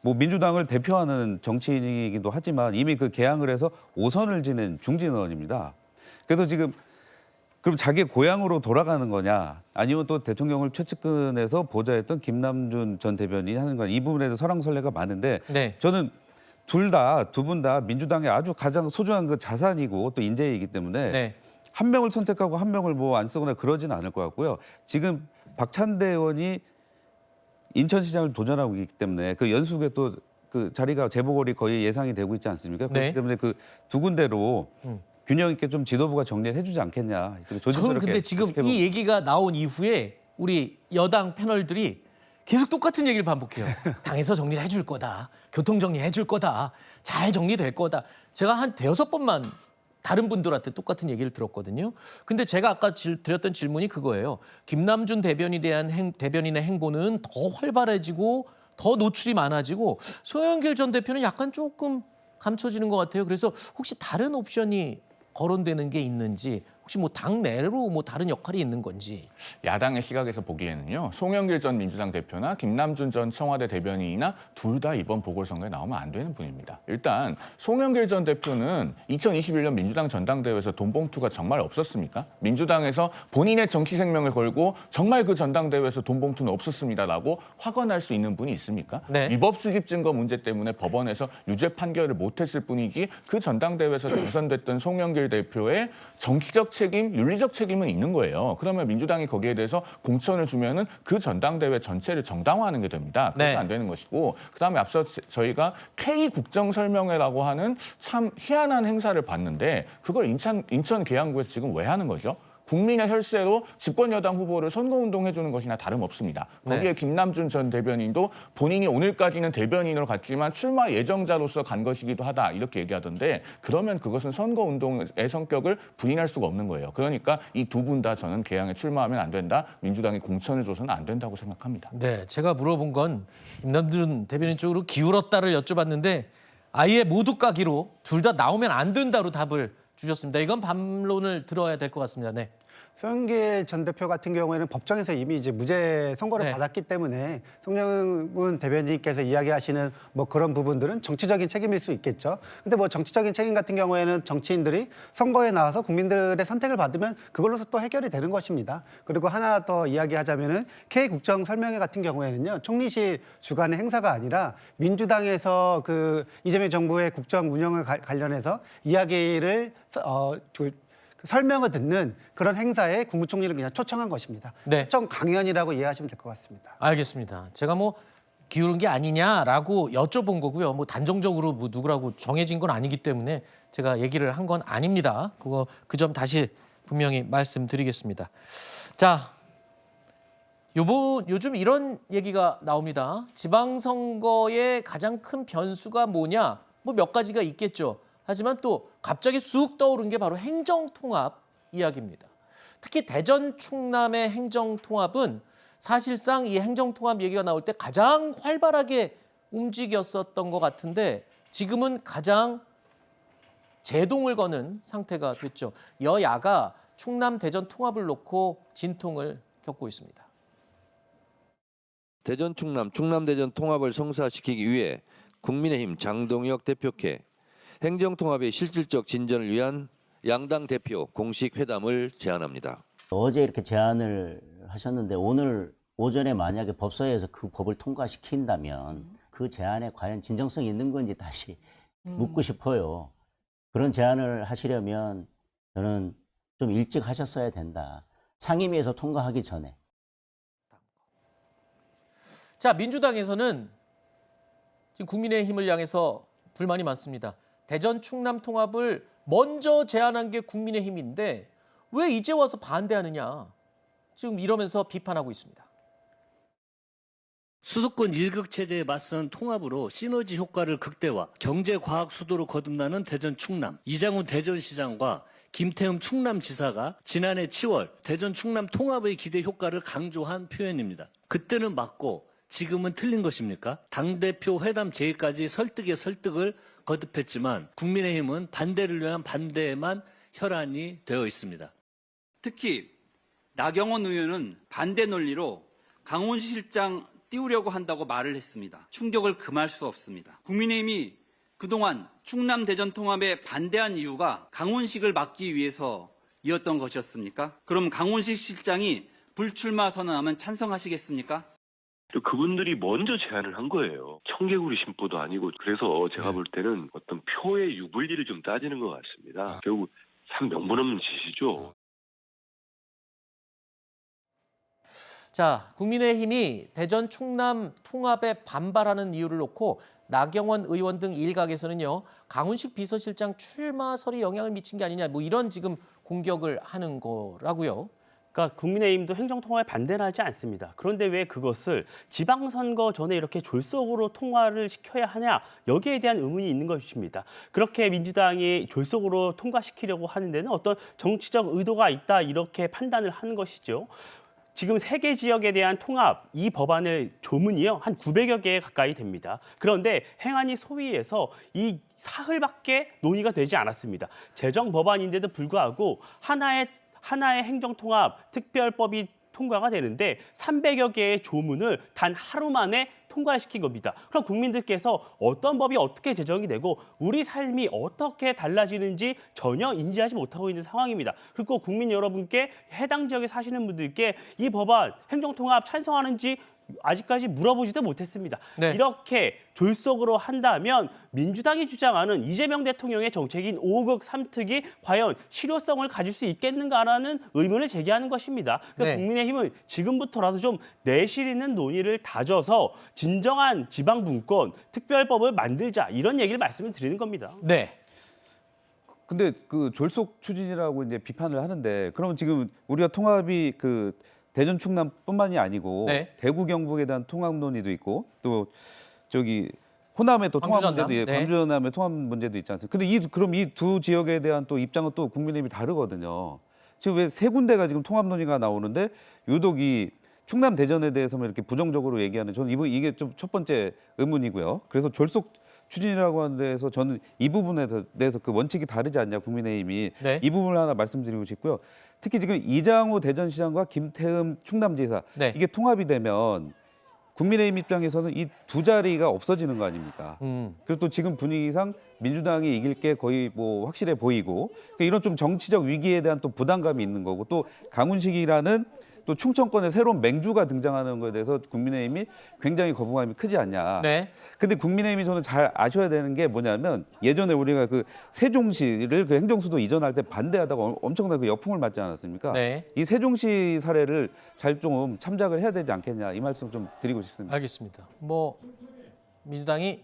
[SPEAKER 10] 민주당을 대표하는 정치인이기도 하지만 이미 그 계양을 해서 5선을 지낸 중진 의원입니다. 그래서 지금 그럼 자기 고향으로 돌아가는 거냐 아니면 또 대통령을 최측근에서 보좌했던 김남준 전 대변인이 하는 거냐 이 부분에 대해서 설왕설래가 많은데
[SPEAKER 1] 네.
[SPEAKER 10] 저는 두 분 다 민주당의 아주 가장 소중한 그 자산이고 또 인재이기 때문에
[SPEAKER 1] 네.
[SPEAKER 10] 한 명을 선택하고 한 명을 안 쓰거나 그러지는 않을 것 같고요. 지금 박찬대 의원이 인천시장을 도전하고 있기 때문에 그 연수구에 또 그 자리가 재보궐이 거의 예상이 되고 있지 않습니까?
[SPEAKER 1] 네.
[SPEAKER 10] 그렇기 때문에 그 두 군데로 균형 있게 좀 지도부가 정리를 해주지 않겠냐.
[SPEAKER 1] 저는 근데 지금 이 얘기가 나온 이후에 우리 여당 패널들이 계속 똑같은 얘기를 반복해요. 당에서 정리를 해줄 거다. 교통 정리해줄 거다. 잘 정리될 거다. 제가 한 대여섯 번만 다른 분들한테 똑같은 얘기를 들었거든요. 근데 제가 아까 드렸던 질문이 그거예요. 김남준 대변인의 행보는 더 활발해지고 더 노출이 많아지고 송영길 전 대표는 약간 조금 감춰지는 것 같아요. 그래서 혹시 다른 옵션이 거론되는 게 있는지 혹시 뭐 당 내로 뭐 다른 역할이 있는 건지.
[SPEAKER 5] 야당의 시각에서 보기에는요. 송영길 전 민주당 대표나 김남준 전 청와대 대변인이나 둘 다 이번 보궐선거에 나오면 안 되는 분입니다. 일단 송영길 전 대표는 2021년 민주당 전당대회에서 돈 봉투가 정말 없었습니까? 민주당에서 본인의 정치 생명을 걸고 정말 그 전당대회에서 돈 봉투는 없었습니다라고 확언할 수 있는 분이 있습니까?
[SPEAKER 1] 네.
[SPEAKER 5] 위법 수집 증거 문제 때문에 법원에서 유죄 판결을 못했을 뿐이지 그 전당대회에서 당선됐던 송영길 대표의 정치적 책임, 윤리적 책임은 있는 거예요. 그러면 민주당이 거기에 대해서 공천을 주면은 그 전당대회 전체를 정당화하는 게 됩니다. 그래서
[SPEAKER 1] 네.
[SPEAKER 5] 안 되는 것이고, 그다음에 앞서 저희가 K 국정설명회라고 하는 참 희한한 행사를 봤는데 그걸 인천 계양구에서 지금 왜 하는 거죠? 국민의 혈세로 집권 여당 후보를 선거운동해주는 것이나 다름없습니다. 거기에
[SPEAKER 1] 네.
[SPEAKER 5] 김남준 전 대변인도 본인이 오늘까지는 대변인으로 갔지만 출마 예정자로서 간 것이기도 하다 이렇게 얘기하던데, 그러면 그것은 선거운동의 성격을 부인할 수가 없는 거예요. 그러니까 이 두 분 다 저는 개항에 출마하면 안 된다, 민주당이 공천을 줘서는 안 된다고 생각합니다.
[SPEAKER 1] 네, 제가 물어본 건 김남준 대변인 쪽으로 기울었다를 여쭤봤는데 아예 모두 까기로 둘 다 나오면 안 된다로 답을 주셨습니다. 이건 반론을 들어야 될 것 같습니다. 네.
[SPEAKER 17] 송영길 전 대표 같은 경우에는 법정에서 이미 이제 무죄 선고를
[SPEAKER 1] 네.
[SPEAKER 17] 받았기 때문에 송영군 대변인께서 이야기하시는 뭐 그런 부분들은 정치적인 책임일 수 있겠죠. 근데 뭐 정치적인 책임 같은 경우에는 정치인들이 선거에 나와서 국민들의 선택을 받으면 그걸로서 또 해결이 되는 것입니다. 그리고 하나 더 이야기하자면은 K 국정 설명회 같은 경우에는요, 총리실 주관의 행사가 아니라 민주당에서 그 이재명 정부의 국정 운영을 관련해서 이야기를 설명을 듣는 그런 행사에 국무총리를 그냥 초청한 것입니다.
[SPEAKER 1] 네.
[SPEAKER 17] 초청 강연이라고 이해하시면 될 것 같습니다.
[SPEAKER 1] 알겠습니다. 제가 뭐 기울은 게 아니냐라고 여쭤본 거고요. 뭐 단정적으로 뭐 누구라고 정해진 건 아니기 때문에 제가 얘기를 한 건 아닙니다. 그 점 다시 분명히 말씀드리겠습니다. 자, 요즘 이런 얘기가 나옵니다. 지방선거의 가장 큰 변수가 뭐냐? 뭐 몇 가지가 있겠죠. 하지만 또 갑자기 쑥 떠오른 게 바로 행정통합 이야기입니다. 특히 대전 충남의 행정통합은 사실상 이 행정통합 얘기가 나올 때 가장 활발하게 움직였었던 것 같은데 지금은 가장 제동을 거는 상태가 됐죠. 여야가 충남 대전 통합을 놓고 진통을 겪고 있습니다.
[SPEAKER 18] 대전 충남 대전 통합을 성사시키기 위해 국민의힘 장동혁 대표께 행정통합의 실질적 진전을 위한 양당 대표 공식 회담을 제안합니다.
[SPEAKER 3] 어제 이렇게 제안을 하셨는데 오늘 오전에 만약에 법사위에서 그 법을 통과시킨다면 그 제안에 과연 진정성이 있는 건지 다시 묻고 싶어요. 그런 제안을 하시려면 저는 좀 일찍 하셨어야 된다. 상임위에서 통과하기 전에.
[SPEAKER 1] 자, 민주당에서는 지금 국민의힘을 향해서 불만이 많습니다. 대전 충남 통합을 먼저 제안한 게 국민의힘인데 왜 이제 와서 반대하느냐. 지금 이러면서 비판하고 있습니다.
[SPEAKER 19] 수도권 일극 체제에 맞서는 통합으로 시너지 효과를 극대화, 경제 과학 수도로 거듭나는 대전 충남, 이장훈 대전시장과 김태흠 충남지사가 지난해 10월 대전 충남 통합의 기대 효과를 강조한 표현입니다. 그때는 맞고 지금은 틀린 것입니까? 당대표 회담 제의까지 설득에 설득을 거듭했지만 국민의힘은 반대를 위한 반대에만 혈안이 되어 있습니다.
[SPEAKER 20] 특히 나경원 의원은 반대 논리로 강훈 실장 띄우려고 한다고 말을 했습니다. 충격을 금할 수 없습니다. 국민의힘이 그동안 충남 대전 통합에 반대한 이유가 강훈식을 막기 위해서이었던 것이었습니까? 그럼 강훈식 실장이 불출마 선언하면 찬성하시겠습니까?
[SPEAKER 21] 그분들이 먼저 제안을 한 거예요. 청개구리 심보도 아니고. 그래서 제가 볼 때는 어떤 표의 유불리를 좀 따지는 것 같습니다. 결국 참 명분 없는 짓이죠.
[SPEAKER 1] 자, 국민의힘이 대전 충남 통합에 반발하는 이유를 놓고 나경원 의원 등 일각에서는요, 강훈식 비서실장 출마설이 영향을 미친 게 아니냐, 뭐 이런 지금 공격을 하는 거라고요.
[SPEAKER 4] 그러니까 국민의힘도 행정통합에 반대는 하지 않습니다. 그런데 왜 그것을 지방선거 전에 이렇게 졸속으로 통과를 시켜야 하냐, 여기에 대한 의문이 있는 것입니다. 그렇게 민주당이 졸속으로 통과시키려고 하는 데는 어떤 정치적 의도가 있다, 이렇게 판단을 하는 것이죠. 지금 3개 지역에 대한 통합, 이 법안의 조문이요. 한 900여 개 가까이 됩니다. 그런데 행안위 소위에서 이 사흘밖에 논의가 되지 않았습니다. 재정 법안인데도 불구하고 하나의 행정통합 특별법이 통과가 되는데 300여 개의 조문을 단 하루 만에 통과시킨 겁니다. 그럼 국민들께서 어떤 법이 어떻게 제정이 되고 우리 삶이 어떻게 달라지는지 전혀 인지하지 못하고 있는 상황입니다. 그리고 국민 여러분께 해당 지역에 사시는 분들께 이 법안 행정통합 찬성하는지 아직까지 물어보지도 못했습니다.
[SPEAKER 1] 네.
[SPEAKER 4] 이렇게 졸속으로 한다면 민주당이 주장하는 이재명 대통령의 정책인 5급 3특이 과연 실효성을 가질 수 있겠는가라는 의문을 제기하는 것입니다. 그래서
[SPEAKER 1] 네.
[SPEAKER 4] 국민의힘은 지금부터라도 좀 내실 있는 논의를 다져서 진정한 지방분권 특별법을 만들자 이런 얘기를 말씀을 드리는 겁니다.
[SPEAKER 1] 네.
[SPEAKER 10] 근데 그 졸속 추진이라고 이제 비판을 하는데 그러면 지금 우리가 통합이 그 대전 충남뿐만이 아니고
[SPEAKER 1] 네.
[SPEAKER 10] 대구 경북에 대한 통합 논의도 있고 또 저기 호남의 또 통합
[SPEAKER 1] 광주,
[SPEAKER 10] 문제도
[SPEAKER 1] 전남. 네.
[SPEAKER 10] 광주 전남의 통합 문제도 있지 않습니까? 근데 그럼 이 두 지역에 대한 또 입장은 또 국민의힘이 다르거든요. 지금 왜 세 군데가 지금 통합 논의가 나오는데 유독 이 충남 대전에 대해서만 이렇게 부정적으로 얘기하는 저는 이게 좀 첫 번째 의문이고요. 그래서 졸속 추진이라고 하는 데에서 저는 이 부분에 대해서 그 원칙이 다르지 않냐 국민의힘이
[SPEAKER 1] 네.
[SPEAKER 10] 이 부분을 하나 말씀드리고 싶고요. 특히 지금 이장우 대전시장과 김태흠 충남지사
[SPEAKER 1] 네.
[SPEAKER 10] 이게 통합이 되면 국민의힘 입장에서는 이 두 자리가 없어지는 거 아닙니까? 그리고 또 지금 분위기상 민주당이 이길 게 거의 뭐 확실해 보이고 그러니까 이런 좀 정치적 위기에 대한 또 부담감이 있는 거고 또 강훈식이라는 또 충청권에 새로운 맹주가 등장하는 것에 대해서 국민의힘이 굉장히 거부감이 크지 않냐.
[SPEAKER 1] 네.
[SPEAKER 10] 근데 국민의힘이 저는 잘 아셔야 되는 게 뭐냐면 예전에 우리가 그 세종시를 그 행정수도 이전할 때 반대하다가 엄청난 그 역풍을 맞지 않았습니까?
[SPEAKER 1] 네.
[SPEAKER 10] 이 세종시 사례를 잘 좀 참작을 해야 되지 않겠냐 이 말씀 좀 드리고 싶습니다.
[SPEAKER 1] 알겠습니다. 뭐 민주당이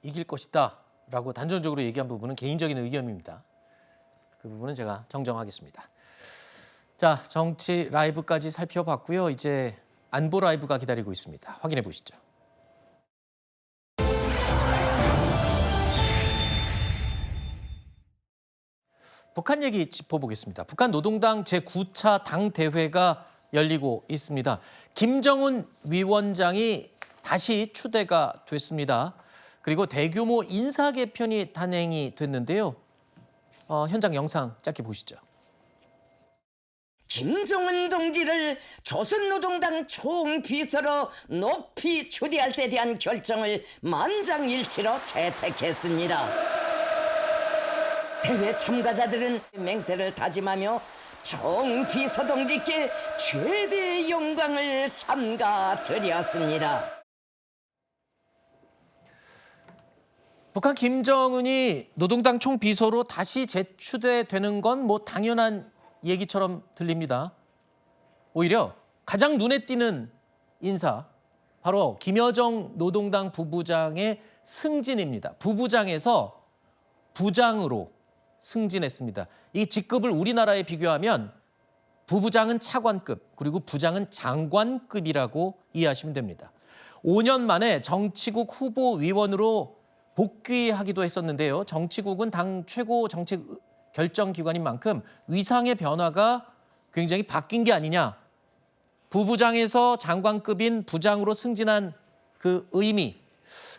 [SPEAKER 1] 이길 것이다라고 단정적으로 얘기한 부분은 개인적인 의견입니다. 그 부분은 제가 정정하겠습니다. 자, 정치 라이브까지 살펴봤고요. 이제 안보 라이브가 기다리고 있습니다. 확인해 보시죠. 북한 얘기 짚어보겠습니다. 북한 노동당 제9차 당대회가 열리고 있습니다. 김정은 위원장이 다시 추대가 됐습니다. 그리고 대규모 인사 개편이 단행이 됐는데요. 현장 영상 짧게 보시죠.
[SPEAKER 2] 김정은 동지를 조선노동당 총비서로 높이 추대할 때 대한 결정을 만장일치로 채택했습니다. 대회 참가자들은 맹세를 다짐하며 총비서 동지께 최대의 영광을 삼가 드렸습니다.
[SPEAKER 1] 북한 김정은이 노동당 총비서로 다시 재추대되는 건 뭐 당연한 얘기처럼 들립니다. 오히려 가장 눈에 띄는 인사, 바로 김여정 노동당 부부장의 승진입니다. 부부장에서 부장으로 승진했습니다. 이 직급을 우리나라에 비교하면 부부장은 차관급, 그리고 부장은 장관급이라고 이해하시면 됩니다. 5년 만에 정치국 후보위원으로 복귀하기도 했었는데요. 정치국은 당 최고 정책 결정기관인 만큼 위상의 변화가 굉장히 바뀐 게 아니냐. 부부장에서 장관급인 부장으로 승진한 그 의미.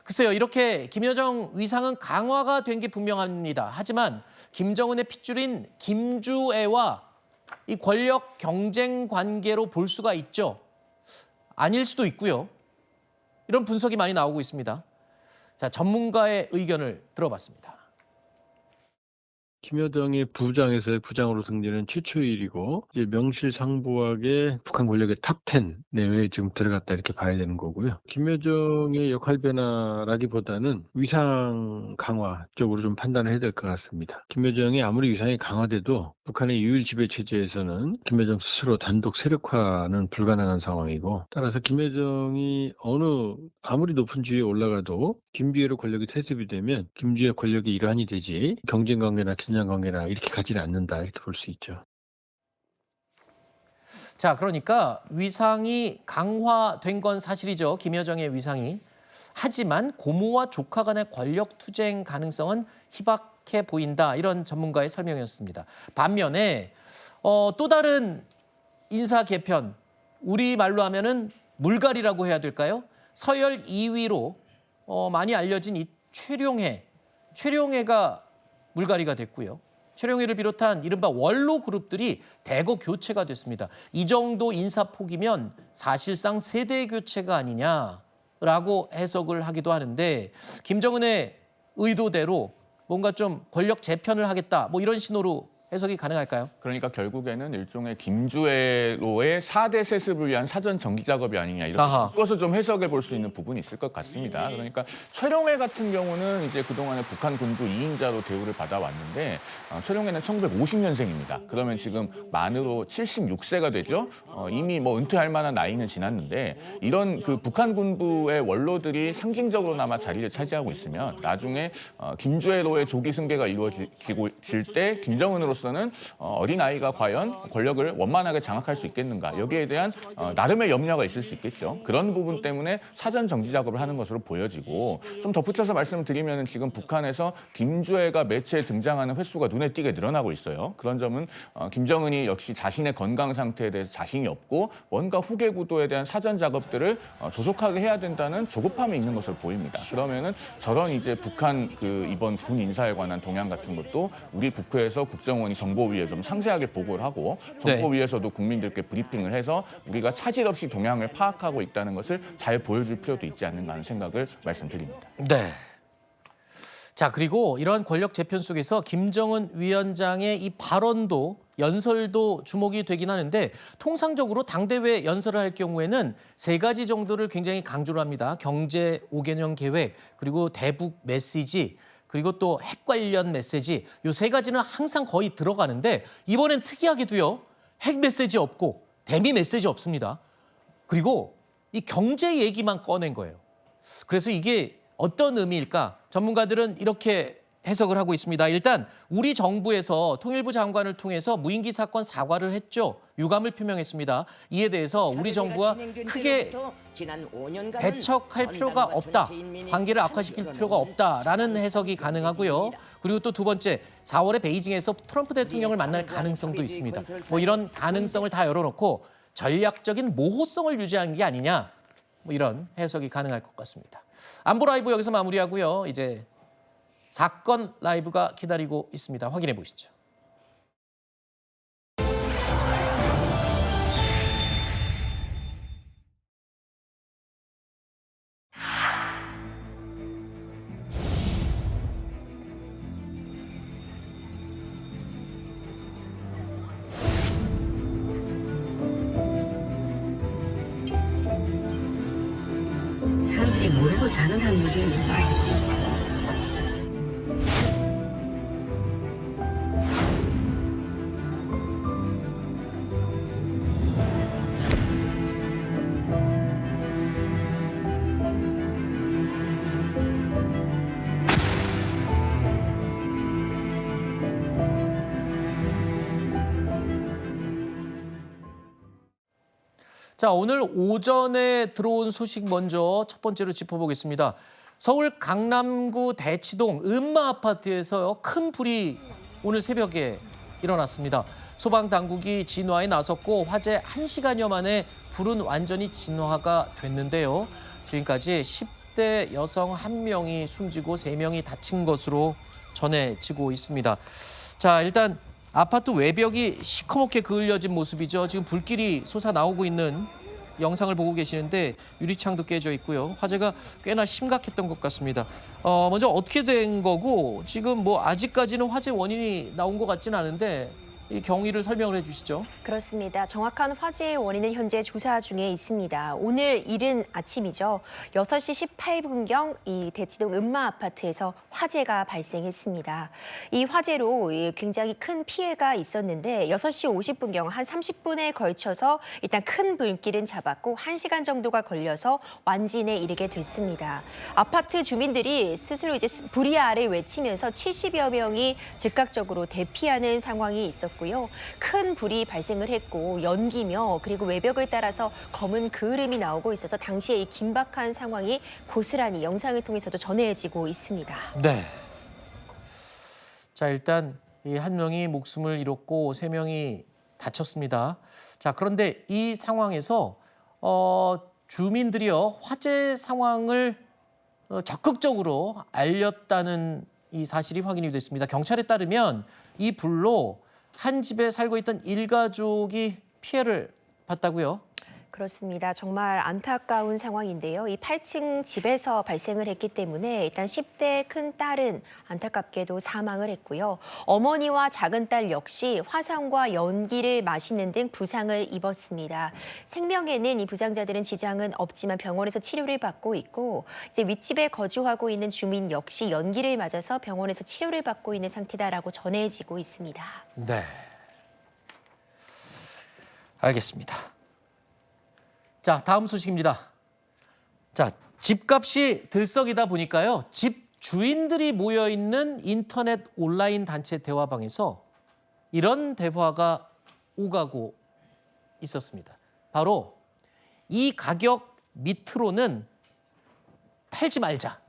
[SPEAKER 1] 글쎄요, 이렇게 김여정 위상은 강화가 된 게 분명합니다. 하지만 김정은의 핏줄인 김주애와 이 권력 경쟁 관계로 볼 수가 있죠. 아닐 수도 있고요. 이런 분석이 많이 나오고 있습니다. 자, 전문가의 의견을 들어봤습니다.
[SPEAKER 22] 김여정이 부부장에서 부장으로 승진은 최초의 일이고 이제 명실상부하게 북한 권력의 탑10 내외에 지금 들어갔다 이렇게 봐야 되는 거고요. 김여정의 역할 변화라기보다는 위상 강화 쪽으로 좀 판단을 해야 될 것 같습니다. 김여정이 아무리 위상이 강화돼도 북한의 유일 지배 체제에서는 김여정 스스로 단독 세력화는 불가능한 상황이고 따라서 김여정이 아무리 높은 지위에 올라가도 김주애로 권력이 세습이 되면 김주애 권력의 일환이 되지 경쟁관계나 긴장관계나 이렇게 가지는 않는다 이렇게 볼 수 있죠.
[SPEAKER 1] 자, 그러니까 위상이 강화된 건 사실이죠. 김여정의 위상이. 하지만 고모와 조카 간의 권력 투쟁 가능성은 희박해 보인다. 이런 전문가의 설명이었습니다. 반면에 또 다른 인사 개편, 우리 말로 하면은 물갈이라고 해야 될까요? 서열 2위로 많이 알려진 이 최룡해가 물갈이가 됐고요. 최룡해를 비롯한 이른바 원로 그룹들이 대거 교체가 됐습니다. 이 정도 인사폭이면 사실상 세대 교체가 아니냐라고 해석을 하기도 하는데 김정은의 의도대로 뭔가 좀 권력 재편을 하겠다 뭐 이런 신호로 해석이 가능할까요?
[SPEAKER 5] 그러니까 결국에는 일종의 김주애로의 4대 세습을 위한 사전 정기 작업이 아니냐 이렇게 묶어서 좀 해석해 볼 수 있는 부분이 있을 것 같습니다. 그러니까 최룡해 같은 경우는 이제 그동안에 북한 군부 2인자로 대우를 받아왔는데 최룡해는 1950년생입니다. 그러면 지금 만으로 76세가 되죠. 이미 뭐 은퇴할 만한 나이는 지났는데 이런 그 북한 군부의 원로들이 상징적으로나마 자리를 차지하고 있으면 나중에 김주애로의 조기 승계가 이루어질 때 김정은으로서는 어린아이가 과연 권력을 원만하게 장악할 수 있겠는가 여기에 대한 나름의 염려가 있을 수 있겠죠. 그런 부분 때문에 사전 정지 작업을 하는 것으로 보여지고 좀 덧붙여서 말씀을 드리면 지금 북한에서 김주애가 매체에 등장하는 횟수가 눈에 띄게 늘어나고 있어요. 그런 점은 김정은이 역시 자신의 건강 상태에 대해서 자신이 없고 뭔가 후계 구도에 대한 사전 작업들을 조속하게 해야 된다는 조급함이 있는 것으로 보입니다. 그러면은 저런 이제 북한 그 이번 군 인사에 관한 동향 같은 것도 우리 국회에서 국정원이 정보위에 좀 상세하게 보고를 하고 정보위에서도 국민들께 브리핑을 해서 우리가 차질 없이 동향을 파악하고 있다는 것을 잘 보여줄 필요도 있지 않는가 하는 생각을 말씀드립니다.
[SPEAKER 1] 네. 자, 그리고 이러한 권력 재편 속에서 김정은 위원장의 이 발언도 연설도 주목이 되긴 하는데 통상적으로 당대회 연설을 할 경우에는 3가지 정도를 굉장히 강조를 합니다. 경제 5개년 계획, 그리고 대북 메시지, 그리고 또 핵 관련 메시지 이 3가지는 항상 거의 들어가는데 이번엔 특이하게도요. 핵 메시지 없고 대미 메시지 없습니다. 그리고 이 경제 얘기만 꺼낸 거예요. 그래서 이게 어떤 의미일까? 전문가들은 이렇게 해석을 하고 있습니다. 일단 우리 정부에서 통일부 장관을 통해서 무인기 사건 사과를 했죠. 유감을 표명했습니다. 이에 대해서 우리 정부와 크게 배척할 필요가 없다. 관계를 악화시킬 필요가 없다라는 해석이 가능하고요. 그리고 또 두 번째, 4월에 베이징에서 트럼프 대통령을 만날 가능성도 있습니다. 뭐 이런 가능성을 다 열어놓고 전략적인 모호성을 유지하는 게 아니냐. 뭐 이런 해석이 가능할 것 같습니다. 안보 라이브 여기서 마무리하고요. 이제 사건 라이브가 기다리고 있습니다. 확인해 보시죠.
[SPEAKER 6] 사람들이 모르고 자는 사람들이 있는 거예요.
[SPEAKER 1] 자, 오늘 오전에 들어온 소식 먼저 첫 번째로 짚어보겠습니다. 서울 강남구 대치동 은마 아파트에서 큰 불이 오늘 새벽에 일어났습니다. 소방당국이 진화에 나섰고 화재 1시간여 만에 불은 완전히 진화가 됐는데요. 지금까지 10대 여성 1명이 숨지고 3명이 다친 것으로 전해지고 있습니다. 자, 일단 아파트 외벽이 시커멓게 그을려진 모습이죠. 지금 불길이 솟아나오고 있는 영상을 보고 계시는데 유리창도 깨져 있고요. 화재가 꽤나 심각했던 것 같습니다. 먼저 어떻게 된 거고 지금 뭐 아직까지는 화재 원인이 나온 것 같지는 않은데 이 경위를 설명을 해주시죠.
[SPEAKER 7] 그렇습니다. 정확한 화재의 원인은 현재 조사 중에 있습니다. 오늘 이른 아침이죠. 6시 18분경 이 대치동 은마 아파트에서 화재가 발생했습니다. 이 화재로 굉장히 큰 피해가 있었는데 6시 50분경 한 30분에 걸쳐서 일단 큰 불길은 잡았고 1시간 정도가 걸려서 완진에 이르게 됐습니다. 아파트 주민들이 스스로 이제 불이야를 외치면서 70여 명이 즉각적으로 대피하는 상황이 있었고 큰 불이 발생을 했고 연기며 그리고 외벽을 따라서 검은 그을음이 나오고 있어서 당시에 이 긴박한 상황이 고스란히 영상을 통해서도 전해지고 있습니다.
[SPEAKER 1] 네. 자, 일단 이 1명이 목숨을 잃었고 3명이 다쳤습니다. 자, 그런데 이 상황에서 주민들이요 화재 상황을 적극적으로 알렸다는 이 사실이 확인이 됐습니다. 경찰에 따르면 이 불로 한 집에 살고 있던 일가족이 피해를 봤다고요?
[SPEAKER 7] 그렇습니다. 정말 안타까운 상황인데요. 이 8층 집에서 발생을 했기 때문에 일단 10대 큰 딸은 안타깝게도 사망을 했고요. 어머니와 작은 딸 역시 화상과 연기를 마시는 등 부상을 입었습니다. 생명에는 이 부상자들은 지장은 없지만 병원에서 치료를 받고 있고 이제 윗집에 거주하고 있는 주민 역시 연기를 맞아서 병원에서 치료를 받고 있는 상태다라고 전해지고 있습니다.
[SPEAKER 1] 네. 알겠습니다. 자, 다음 소식입니다. 자, 집값이 들썩이다 보니까요. 집 주인들이 모여있는 인터넷 온라인 단체 대화방에서 이런 대화가 오가고 있었습니다. 바로 이 가격 밑으로는 팔지 말자.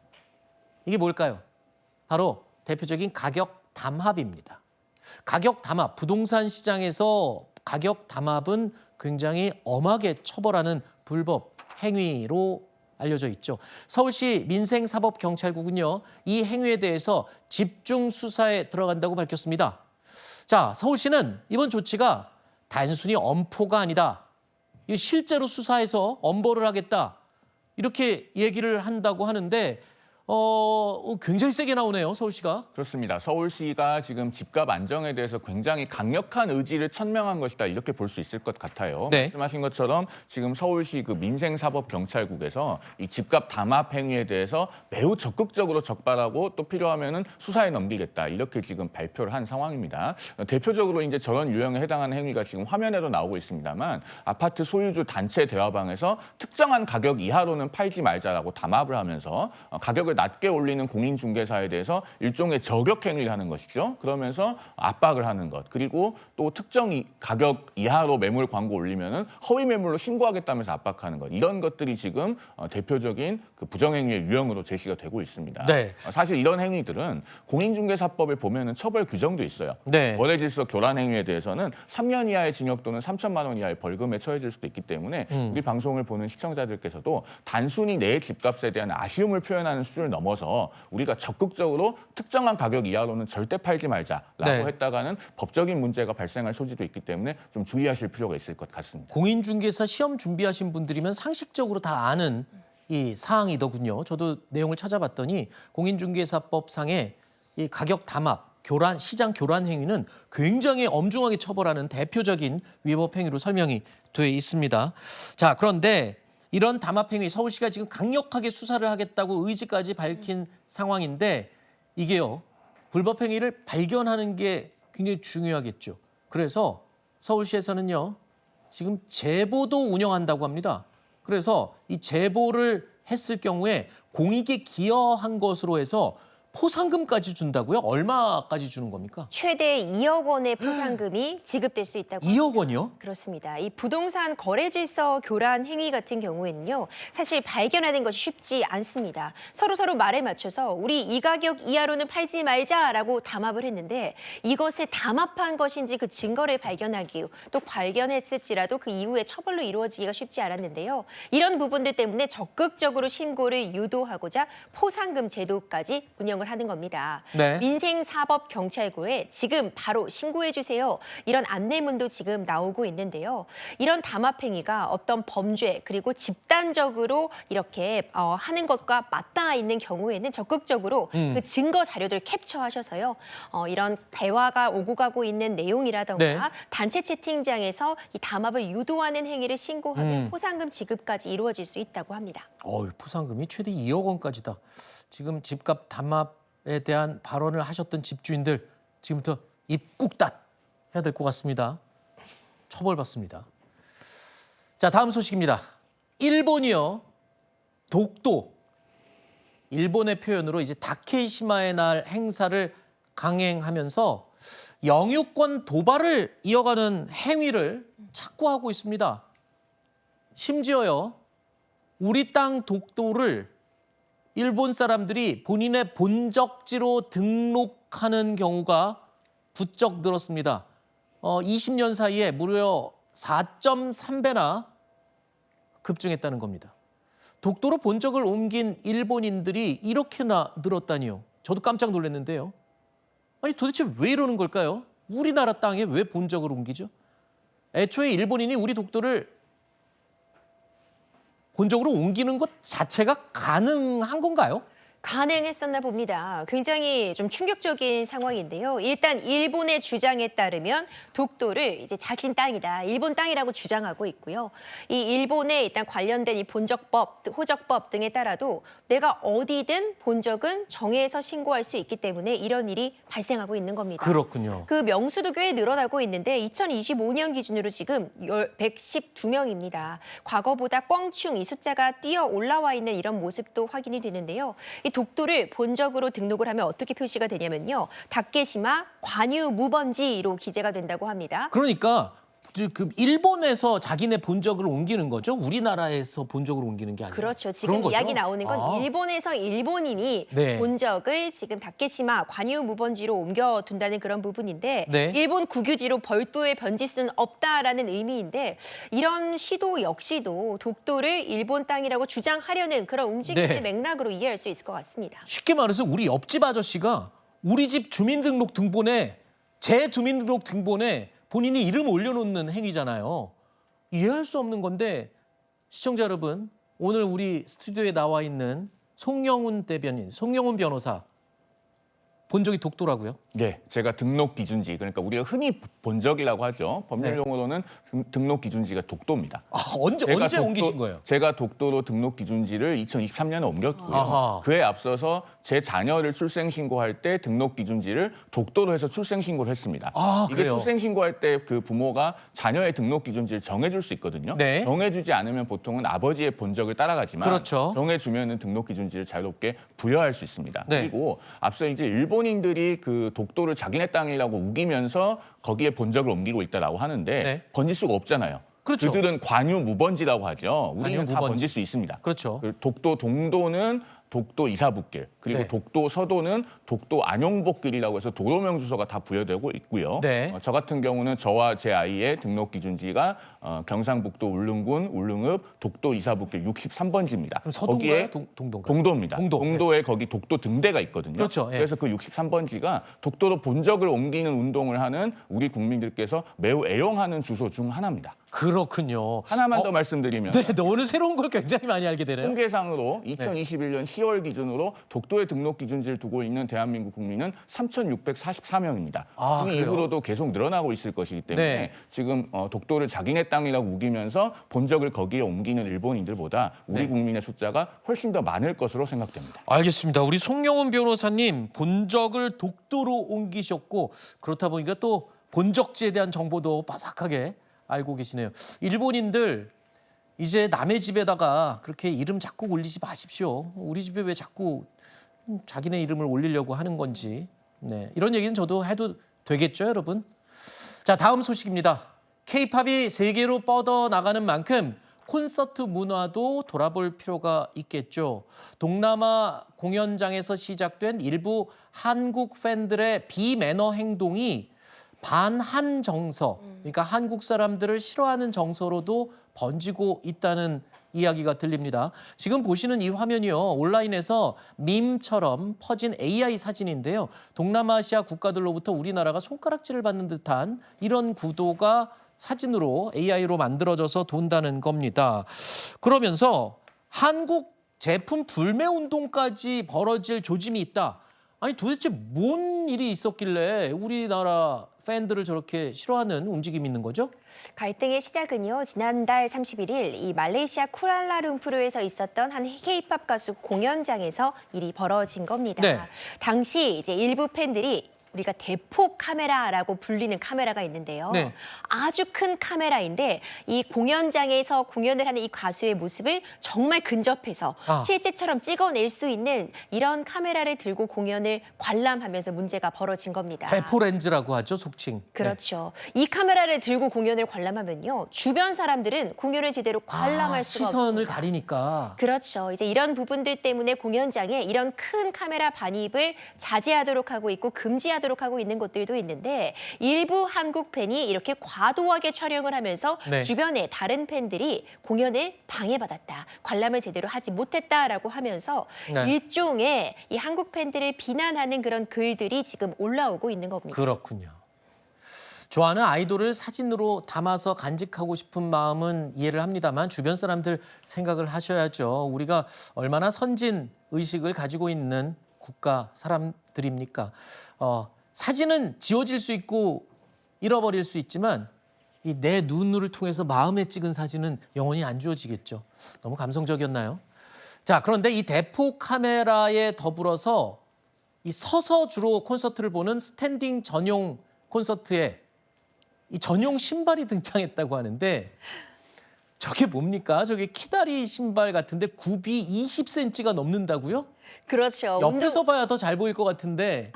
[SPEAKER 1] 이게 뭘까요? 바로 대표적인 가격 담합입니다. 가격 담합, 부동산 시장에서 가격 담합은 굉장히 엄하게 처벌하는 불법 행위로 알려져 있죠. 서울시 민생사법경찰국은요, 이 행위에 대해서 집중 수사에 들어간다고 밝혔습니다. 자, 서울시는 이번 조치가 단순히 엄포가 아니다. 실제로 수사해서 엄벌을 하겠다. 이렇게 얘기를 한다고 하는데 굉장히 세게 나오네요, 서울시가.
[SPEAKER 5] 그렇습니다. 서울시가 지금 집값 안정에 대해서 굉장히 강력한 의지를 천명한 것이다, 이렇게 볼 수 있을 것 같아요.
[SPEAKER 1] 네.
[SPEAKER 5] 말씀하신 것처럼 지금 서울시 그 민생사법경찰국에서 이 집값 담합 행위에 대해서 매우 적극적으로 적발하고 또 필요하면은 수사에 넘기겠다, 이렇게 지금 발표를 한 상황입니다. 대표적으로 이제 저런 유형에 해당하는 행위가 지금 화면에도 나오고 있습니다만, 아파트 소유주 단체 대화방에서 특정한 가격 이하로는 팔지 말자라고 담합을 하면서 가격을 낮게 올리는 공인중개사에 대해서 일종의 저격 행위를 하는 것이죠. 그러면서 압박을 하는 것, 그리고 또 특정 가격 이하로 매물 광고 올리면은 허위 매물로 신고하겠다면서 압박하는 것, 이런 것들이 지금 대표적인 그 부정행위의 유형으로 제시가 되고 있습니다.
[SPEAKER 1] 네.
[SPEAKER 5] 사실 이런 행위들은 공인중개사법에 보면은 처벌 규정도 있어요.
[SPEAKER 1] 네.
[SPEAKER 5] 거래질서 교란 행위에 대해서는 3년 이하의 징역 또는 3천만 원 이하의 벌금에 처해질 수도 있기 때문에 우리 방송을 보는 시청자들께서도 단순히 내 집값에 대한 아쉬움을 표현하는 수준을 넘어서 우리가 적극적으로 특정한 가격 이하로는 절대 팔지 말자라고
[SPEAKER 1] 네.
[SPEAKER 5] 했다가는 법적인 문제가 발생할 소지도 있기 때문에 좀 주의하실 필요가 있을 것 같습니다.
[SPEAKER 1] 공인중개사 시험 준비하신 분들이면 상식적으로 다 아는 이 사항이더군요. 저도 내용을 찾아봤더니 공인중개사법상의 이 가격 담합, 교란, 시장 교란 행위는 굉장히 엄중하게 처벌하는 대표적인 위법 행위로 설명이 돼 있습니다. 자, 그런데 이런 담합 행위, 서울시가 지금 강력하게 수사를 하겠다고 의지까지 밝힌 상황인데 이게요, 불법 행위를 발견하는 게 굉장히 중요하겠죠. 그래서 서울시에서는요, 지금 제보도 운영한다고 합니다. 그래서 이 제보를 했을 경우에 공익에 기여한 것으로 해서 포상금까지 준다고요? 얼마까지 주는 겁니까?
[SPEAKER 7] 최대 2억 원의 포상금이 지급될 수 있다고
[SPEAKER 1] 2억 원이요?
[SPEAKER 7] 그렇습니다. 이 부동산 거래 질서 교란 행위 같은 경우에는요, 사실 발견하는 것이 쉽지 않습니다. 서로 말에 맞춰서 우리 이 가격 이하로는 팔지 말자라고 담합을 했는데 이것을 담합한 것인지 그 증거를 발견하기, 또 발견했을지라도 그 이후에 처벌로 이루어지기가 쉽지 않았는데요. 이런 부분들 때문에 적극적으로 신고를 유도하고자 포상금 제도까지 운영을 하는 겁니다.
[SPEAKER 1] 네.
[SPEAKER 7] 민생사법경찰국에 지금 바로 신고해 주세요. 이런 안내문도 지금 나오고 있는데요. 이런 담합 행위가 어떤 범죄 그리고 집단적으로 이렇게 하는 것과 맞닿아 있는 경우에는 적극적으로 그 증거 자료들 캡처하셔서요. 이런 대화가 오고 가고 있는 내용이라던가
[SPEAKER 1] 네.
[SPEAKER 7] 단체 채팅장에서 이 담합을 유도하는 행위를 신고하면 포상금 지급까지 이루어질 수 있다고 합니다.
[SPEAKER 1] 포상금이 최대 2억 원까지다. 지금 집값 담합에 대한 발언을 하셨던 집주인들 지금부터 입 꾹 닫 해야 될 것 같습니다. 처벌받습니다. 자, 다음 소식입니다. 일본이요, 독도, 일본의 표현으로 이제 다케시마의 날 행사를 강행하면서 영유권 도발을 이어가는 행위를 착구하고 있습니다. 심지어요, 우리 땅 독도를 일본 사람들이 본인의 본적지로 등록하는 경우가 부쩍 늘었습니다. 20년 사이에 무려 4.3배나 급증했다는 겁니다. 독도로 본적을 옮긴 일본인들이 이렇게나 늘었다니요. 저도 깜짝 놀랐는데요. 아니 도대체 왜 이러는 걸까요? 우리나라 땅에 왜 본적을 옮기죠? 애초에 일본인이 우리 독도를 본적으로 옮기는 것 자체가 가능한 건가요?
[SPEAKER 7] 가능했었나 봅니다. 굉장히 좀 충격적인 상황인데요. 일단 일본의 주장에 따르면 독도를 이제 자신 땅이다, 일본 땅이라고 주장하고 있고요. 이 일본의 일단 관련된 이 본적법, 호적법 등에 따라도 내가 어디든 본적은 정해서 신고할 수 있기 때문에 이런 일이 발생하고 있는 겁니다.
[SPEAKER 1] 그렇군요.
[SPEAKER 7] 그 명수도 꽤 늘어나고 있는데 2025년 기준으로 지금 112명입니다. 과거보다 껑충 이 숫자가 뛰어 올라와 있는 이런 모습도 확인이 되는데요. 이 독도를 본적으로 등록을 하면 어떻게 표시가 되냐면요. 다케시마 관유 무번지로 기재가 된다고 합니다.
[SPEAKER 1] 그러니까 그 일본에서 자기네 본적을 옮기는 거죠? 우리나라에서 본적으로 옮기는 게 아니라.
[SPEAKER 7] 그렇죠. 지금 이야기 나오는 건 일본에서 일본인이
[SPEAKER 1] 네.
[SPEAKER 7] 본적을 지금 다케시마 관유 무번지로 옮겨둔다는 그런 부분인데
[SPEAKER 1] 네.
[SPEAKER 7] 일본 국유지로 별도의 변질 수는 없다라는 의미인데 이런 시도 역시도 독도를 일본 땅이라고 주장하려는 그런 움직임의
[SPEAKER 1] 네.
[SPEAKER 7] 맥락으로 이해할 수 있을 것 같습니다.
[SPEAKER 1] 쉽게 말해서 우리 옆집 아저씨가 우리 집 주민등록 등본에 제 주민등록 등본에 본인이 이름 올려놓는 행위잖아요. 이해할 수 없는 건데 시청자 여러분, 오늘 우리 스튜디오에 나와 있는 송영훈 대변인, 송영훈 변호사 본적이 독도라고요?
[SPEAKER 5] 네, 제가 등록 기준지, 그러니까 우리가 흔히 본적이라고 하죠. 법률 용어로는 등록 기준지가 독도입니다.
[SPEAKER 1] 언제 옮기신 거예요?
[SPEAKER 5] 제가 독도로 등록 기준지를 2023년에 옮겼고요.
[SPEAKER 1] 아하.
[SPEAKER 5] 그에 앞서서 제 자녀를 출생신고할 때 등록 기준지를 독도로 해서 출생신고를 했습니다. 이게
[SPEAKER 1] 그래요?
[SPEAKER 5] 출생신고할 때 그 부모가 자녀의 등록 기준지를 정해줄 수 있거든요.
[SPEAKER 1] 네.
[SPEAKER 5] 정해주지 않으면 보통은 아버지의 본적을 따라가지만
[SPEAKER 1] 그렇죠.
[SPEAKER 5] 정해주면은 등록 기준지를 자유롭게 부여할 수 있습니다.
[SPEAKER 1] 네.
[SPEAKER 5] 그리고 앞서 이제 일본인들이 그 독도를 자기네 땅이라고 우기면서 거기에 본적을 옮기고 있다라고 하는데
[SPEAKER 1] 네.
[SPEAKER 5] 번질 수가 없잖아요.
[SPEAKER 1] 그렇죠.
[SPEAKER 5] 그들은 관유 무번지라고 하죠. 우리는 다
[SPEAKER 1] 무번지.
[SPEAKER 5] 번질 수 있습니다.
[SPEAKER 1] 그렇죠.
[SPEAKER 5] 독도 동도는 독도 이사북길, 그리고
[SPEAKER 1] 네.
[SPEAKER 5] 독도 서도는 독도 안용복길이라고 해서 도로명 주소가 다 부여되고 있고요.
[SPEAKER 1] 네.
[SPEAKER 5] 저 같은 경우는 저와 제 아이의 등록 기준지가 경상북도 울릉군 울릉읍 독도 이사북길 63번지입니다.
[SPEAKER 1] 그럼 서도인가요? 동도인가요?
[SPEAKER 5] 동도입니다.
[SPEAKER 1] 동도.
[SPEAKER 5] 동도에 거기 독도 등대가 있거든요.
[SPEAKER 1] 그렇죠. 예.
[SPEAKER 5] 그래서 그 63번지가 독도로 본적을 옮기는 운동을 하는 우리 국민들께서 매우 애용하는 주소 중 하나입니다.
[SPEAKER 1] 그렇군요.
[SPEAKER 5] 하나만 더 말씀드리면
[SPEAKER 1] 네, 오늘 새로운 걸 굉장히 많이 알게 되네요.
[SPEAKER 5] 통계상으로 2021년 10월 기준으로 독도에 등록 기준지를 두고 있는 대한민국 국민은 3,644명입니다. 이
[SPEAKER 1] 그래요?
[SPEAKER 5] 이후로도 계속 늘어나고 있을 것이기 때문에
[SPEAKER 1] 네.
[SPEAKER 5] 지금 독도를 자기네 땅이라고 우기면서 본적을 거기에 옮기는 일본인들보다 우리 국민의 숫자가 훨씬 더 많을 것으로 생각됩니다.
[SPEAKER 1] 알겠습니다. 우리 송영훈 변호사님 본적을 독도로 옮기셨고 그렇다 보니까 또 본적지에 대한 정보도 바삭하게 알고 계시네요. 일본인들 이제 남의 집에다가 그렇게 이름 자꾸 올리지 마십시오. 우리 집에 왜 자꾸 자기네 이름을 올리려고 하는 건지. 네, 이런 얘기는 저도 해도 되겠죠, 여러분? 자, 다음 소식입니다. K-팝이 세계로 뻗어나가는 만큼 콘서트 문화도 돌아볼 필요가 있겠죠. 동남아 공연장에서 시작된 일부 한국 팬들의 비매너 행동이 반한 정서, 그러니까 한국 사람들을 싫어하는 정서로도 번지고 있다는 이야기가 들립니다. 지금 보시는 이 화면이요, 온라인에서 밈처럼 퍼진 AI 사진인데요. 동남아시아 국가들로부터 우리나라가 손가락질을 받는 듯한 이런 구도가 사진으로 AI로 만들어져서 돈다는 겁니다. 그러면서 한국 제품 불매 운동까지 벌어질 조짐이 있다. 아니 도대체 뭔 일이 있었길래 우리나라 팬들을 저렇게 싫어하는 움직임이 있는 거죠?
[SPEAKER 7] 갈등의 시작은요, 지난달 31일 이 말레이시아 쿠알라룸푸르에서 있었던 한 K-팝 가수 공연장에서 일이 벌어진 겁니다.
[SPEAKER 1] 네.
[SPEAKER 7] 당시 이제 일부 팬들이 우리가 대포 카메라라고 불리는 카메라가 있는데요.
[SPEAKER 1] 네.
[SPEAKER 7] 아주 큰 카메라인데 이 공연장에서 공연을 하는 이 가수의 모습을 정말 근접해서 실제처럼 찍어낼 수 있는 이런 카메라를 들고 공연을 관람하면서 문제가 벌어진 겁니다.
[SPEAKER 1] 대포 렌즈라고 하죠, 속칭.
[SPEAKER 7] 그렇죠. 이 카메라를 들고 공연을 관람하면요, 주변 사람들은 공연을 제대로 관람할 수가
[SPEAKER 1] 시선을
[SPEAKER 7] 없습니다.
[SPEAKER 1] 가리니까.
[SPEAKER 7] 그렇죠. 이제 이런 부분들 때문에 공연장에 이런 큰 카메라 반입을 자제하도록 하고 있고 금지하도록 하도록 하고 있는 곳들도 있는데 일부 한국 팬이 이렇게 과도하게 촬영을 하면서
[SPEAKER 1] 네.
[SPEAKER 7] 주변에 다른 팬들이 공연을 방해받았다, 관람을 제대로 하지 못했다라고 하면서
[SPEAKER 1] 네.
[SPEAKER 7] 일종의 이 한국 팬들을 비난하는 그런 글들이 지금 올라오고 있는 겁니다.
[SPEAKER 1] 그렇군요. 좋아하는 아이돌을 사진으로 담아서 간직하고 싶은 마음은 이해를 합니다만 주변 사람들 생각을 하셔야죠. 우리가 얼마나 선진 의식을 가지고 있는 국가 사람들입니까? 사진은 지워질 수 있고 잃어버릴 수 있지만 이 내 눈을 통해서 마음에 찍은 사진은 영원히 안 지워지겠죠. 너무 감성적이었나요? 자, 그런데 이 대포 카메라에 더불어서 이 서서 주로 콘서트를 보는 스탠딩 전용 콘서트에 이 전용 신발이 등장했다고 하는데 저게 뭡니까? 저게 키다리 신발 같은데 굽이 20cm가 넘는다고요?
[SPEAKER 7] 그렇죠.
[SPEAKER 1] 옆에서 봐야 더 잘 보일 것 같은데.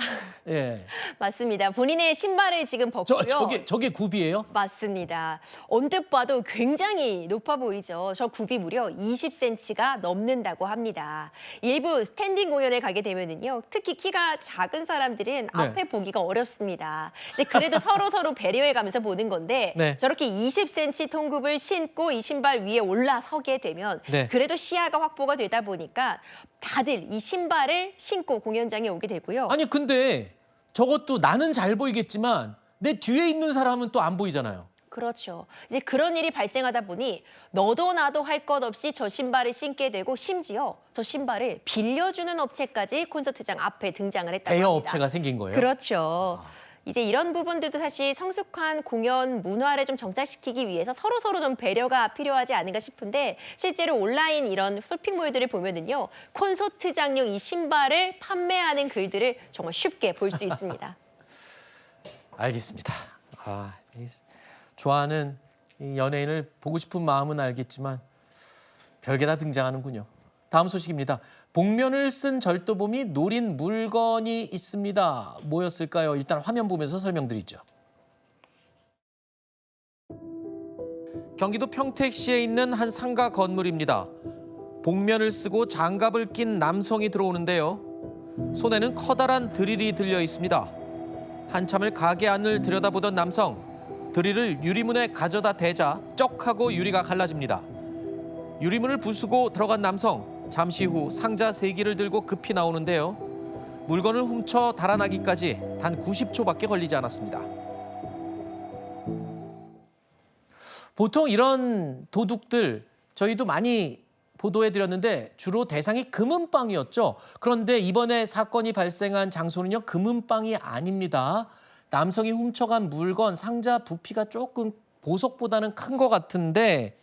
[SPEAKER 1] 예.
[SPEAKER 7] 맞습니다. 본인의 신발을 지금 벗고요.
[SPEAKER 1] 저게 굽이에요?
[SPEAKER 7] 맞습니다. 언뜻 봐도 굉장히 높아 보이죠. 저 굽이 무려 20cm가 넘는다고 합니다. 일부 스탠딩 공연에 가게 되면은요, 특히 키가 작은 사람들은
[SPEAKER 1] 네.
[SPEAKER 7] 앞에 보기가 어렵습니다. 이제 그래도 서로 배려해가면서 보는 건데
[SPEAKER 1] 네.
[SPEAKER 7] 저렇게 20cm 통굽을 신고 이 신발 위에 올라서게 되면
[SPEAKER 1] 네.
[SPEAKER 7] 그래도 시야가 확보가 되다 보니까 다들 이 신발을 신고 공연장에 오게 되고요.
[SPEAKER 1] 아니 근데 저것도 나는 잘 보이겠지만 내 뒤에 있는 사람은 또 안 보이잖아요.
[SPEAKER 7] 그렇죠. 이제 그런 일이 발생하다 보니 너도 나도 할 것 없이 저 신발을 신게 되고 심지어 저 신발을 빌려주는 업체까지 콘서트장 앞에 등장을 했다고
[SPEAKER 1] 대여
[SPEAKER 7] 합니다.
[SPEAKER 1] 업체가 생긴 거예요?
[SPEAKER 7] 그렇죠. 이제 이런 부분들도 사실 성숙한 공연 문화를 좀 정착시키기 위해서 서로 좀 배려가 필요하지 않은가 싶은데 실제로 온라인 이런 쇼핑몰들을 보면은요, 콘서트장용 이 신발을 판매하는 글들을 정말 쉽게 볼 수 있습니다.
[SPEAKER 1] 알겠습니다. 좋아하는 이 연예인을 보고 싶은 마음은 알겠지만 별게 다 등장하는군요. 다음 소식입니다. 복면을 쓴 절도범이 노린 물건이 있습니다. 뭐였을까요? 일단 화면 보면서 설명드리죠. 경기도 평택시에 있는 한 상가 건물입니다. 복면을 쓰고 장갑을 낀 남성이 들어오는데요. 손에는 커다란 드릴이 들려 있습니다. 한참을 가게 안을 들여다보던 남성, 드릴을 유리문에 가져다 대자 쩍 하고 유리가 갈라집니다. 유리문을 부수고 들어간 남성, 잠시 후 상자 3개를 들고 급히 나오는데요. 물건을 훔쳐 달아나기까지 단 90초밖에 걸리지 않았습니다. 보통 이런 도둑들 저희도 많이 보도해드렸는데 주로 대상이 금은방이었죠. 그런데 이번에 사건이 발생한 장소는요, 금은방이 아닙니다. 남성이 훔쳐간 물건, 상자 부피가 조금 보석보다는 큰 것 같은데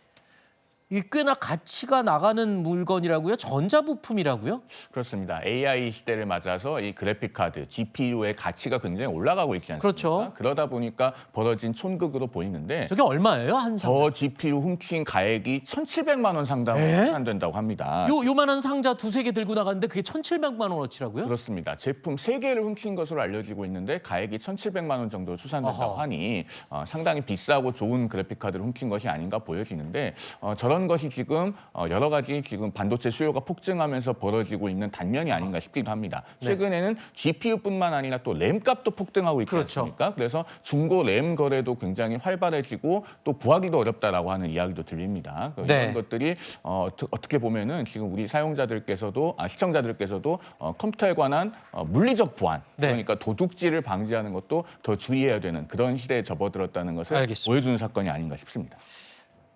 [SPEAKER 1] 이 꽤나 가치가 나가는 물건이라고요? 전자부품이라고요?
[SPEAKER 5] 그렇습니다. AI 시대를 맞아서 이 그래픽카드, GPU의 가치가 굉장히 올라가고 있지 않습니까?
[SPEAKER 1] 그렇죠.
[SPEAKER 5] 그러다 보니까 벌어진 촌극으로 보이는데
[SPEAKER 1] 저게 얼마예요? 한
[SPEAKER 5] 저 GPU 훔친 가액이 1,700만 원 상당으로 환산된다고 합니다.
[SPEAKER 1] 요만한 상자 2-3개 들고 나갔는데 그게 1,700만 원어치라고요?
[SPEAKER 5] 그렇습니다. 제품 3개를 훔친 것으로 알려지고 있는데 가액이 1,700만 원 정도 추산된다고 하니 상당히 비싸고 좋은 그래픽카드를 훔친 것이 아닌가 보여지는데 저런 것이 지금 여러 가지 지금 반도체 수요가 폭증하면서 벌어지고 있는 단면이 아닌가 싶기도 합니다. 최근에는 GPU뿐만 아니라 또 램 값도 폭등하고 있지 않습니까? 그래서 중고 램 거래도 굉장히 활발해지고 또 구하기도 어렵다라고 하는 이야기도 들립니다. 이런 것들이 어떻게 보면은 지금 우리 사용자들께서도 시청자들께서도 컴퓨터에 관한 물리적 보안, 그러니까 도둑질을 방지하는 것도 더 주의해야 되는 그런 시대에 접어들었다는 것을 보여주는 사건이 아닌가 싶습니다.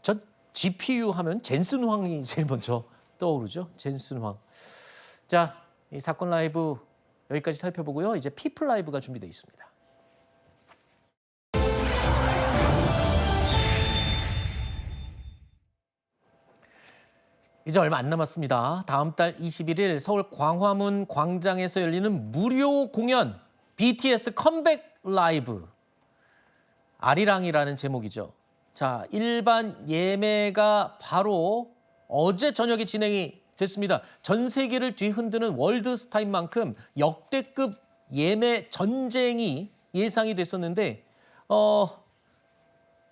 [SPEAKER 1] 저 GPU 하면 젠슨 황이 제일 먼저 떠오르죠. 젠슨 황. 자, 이 사건 라이브 여기까지 살펴보고요. 이제 피플 라이브가 준비되어 있습니다. 이제 얼마 안 남았습니다. 다음 달 21일 서울 광화문 광장에서 열리는 무료 공연 BTS 컴백 라이브. 아리랑이라는 제목이죠. 자, 일반 예매가 바로 어제 저녁에 진행이 됐습니다. 전 세계를 뒤흔드는 월드스타인 만큼 역대급 예매 전쟁이 예상이 됐었는데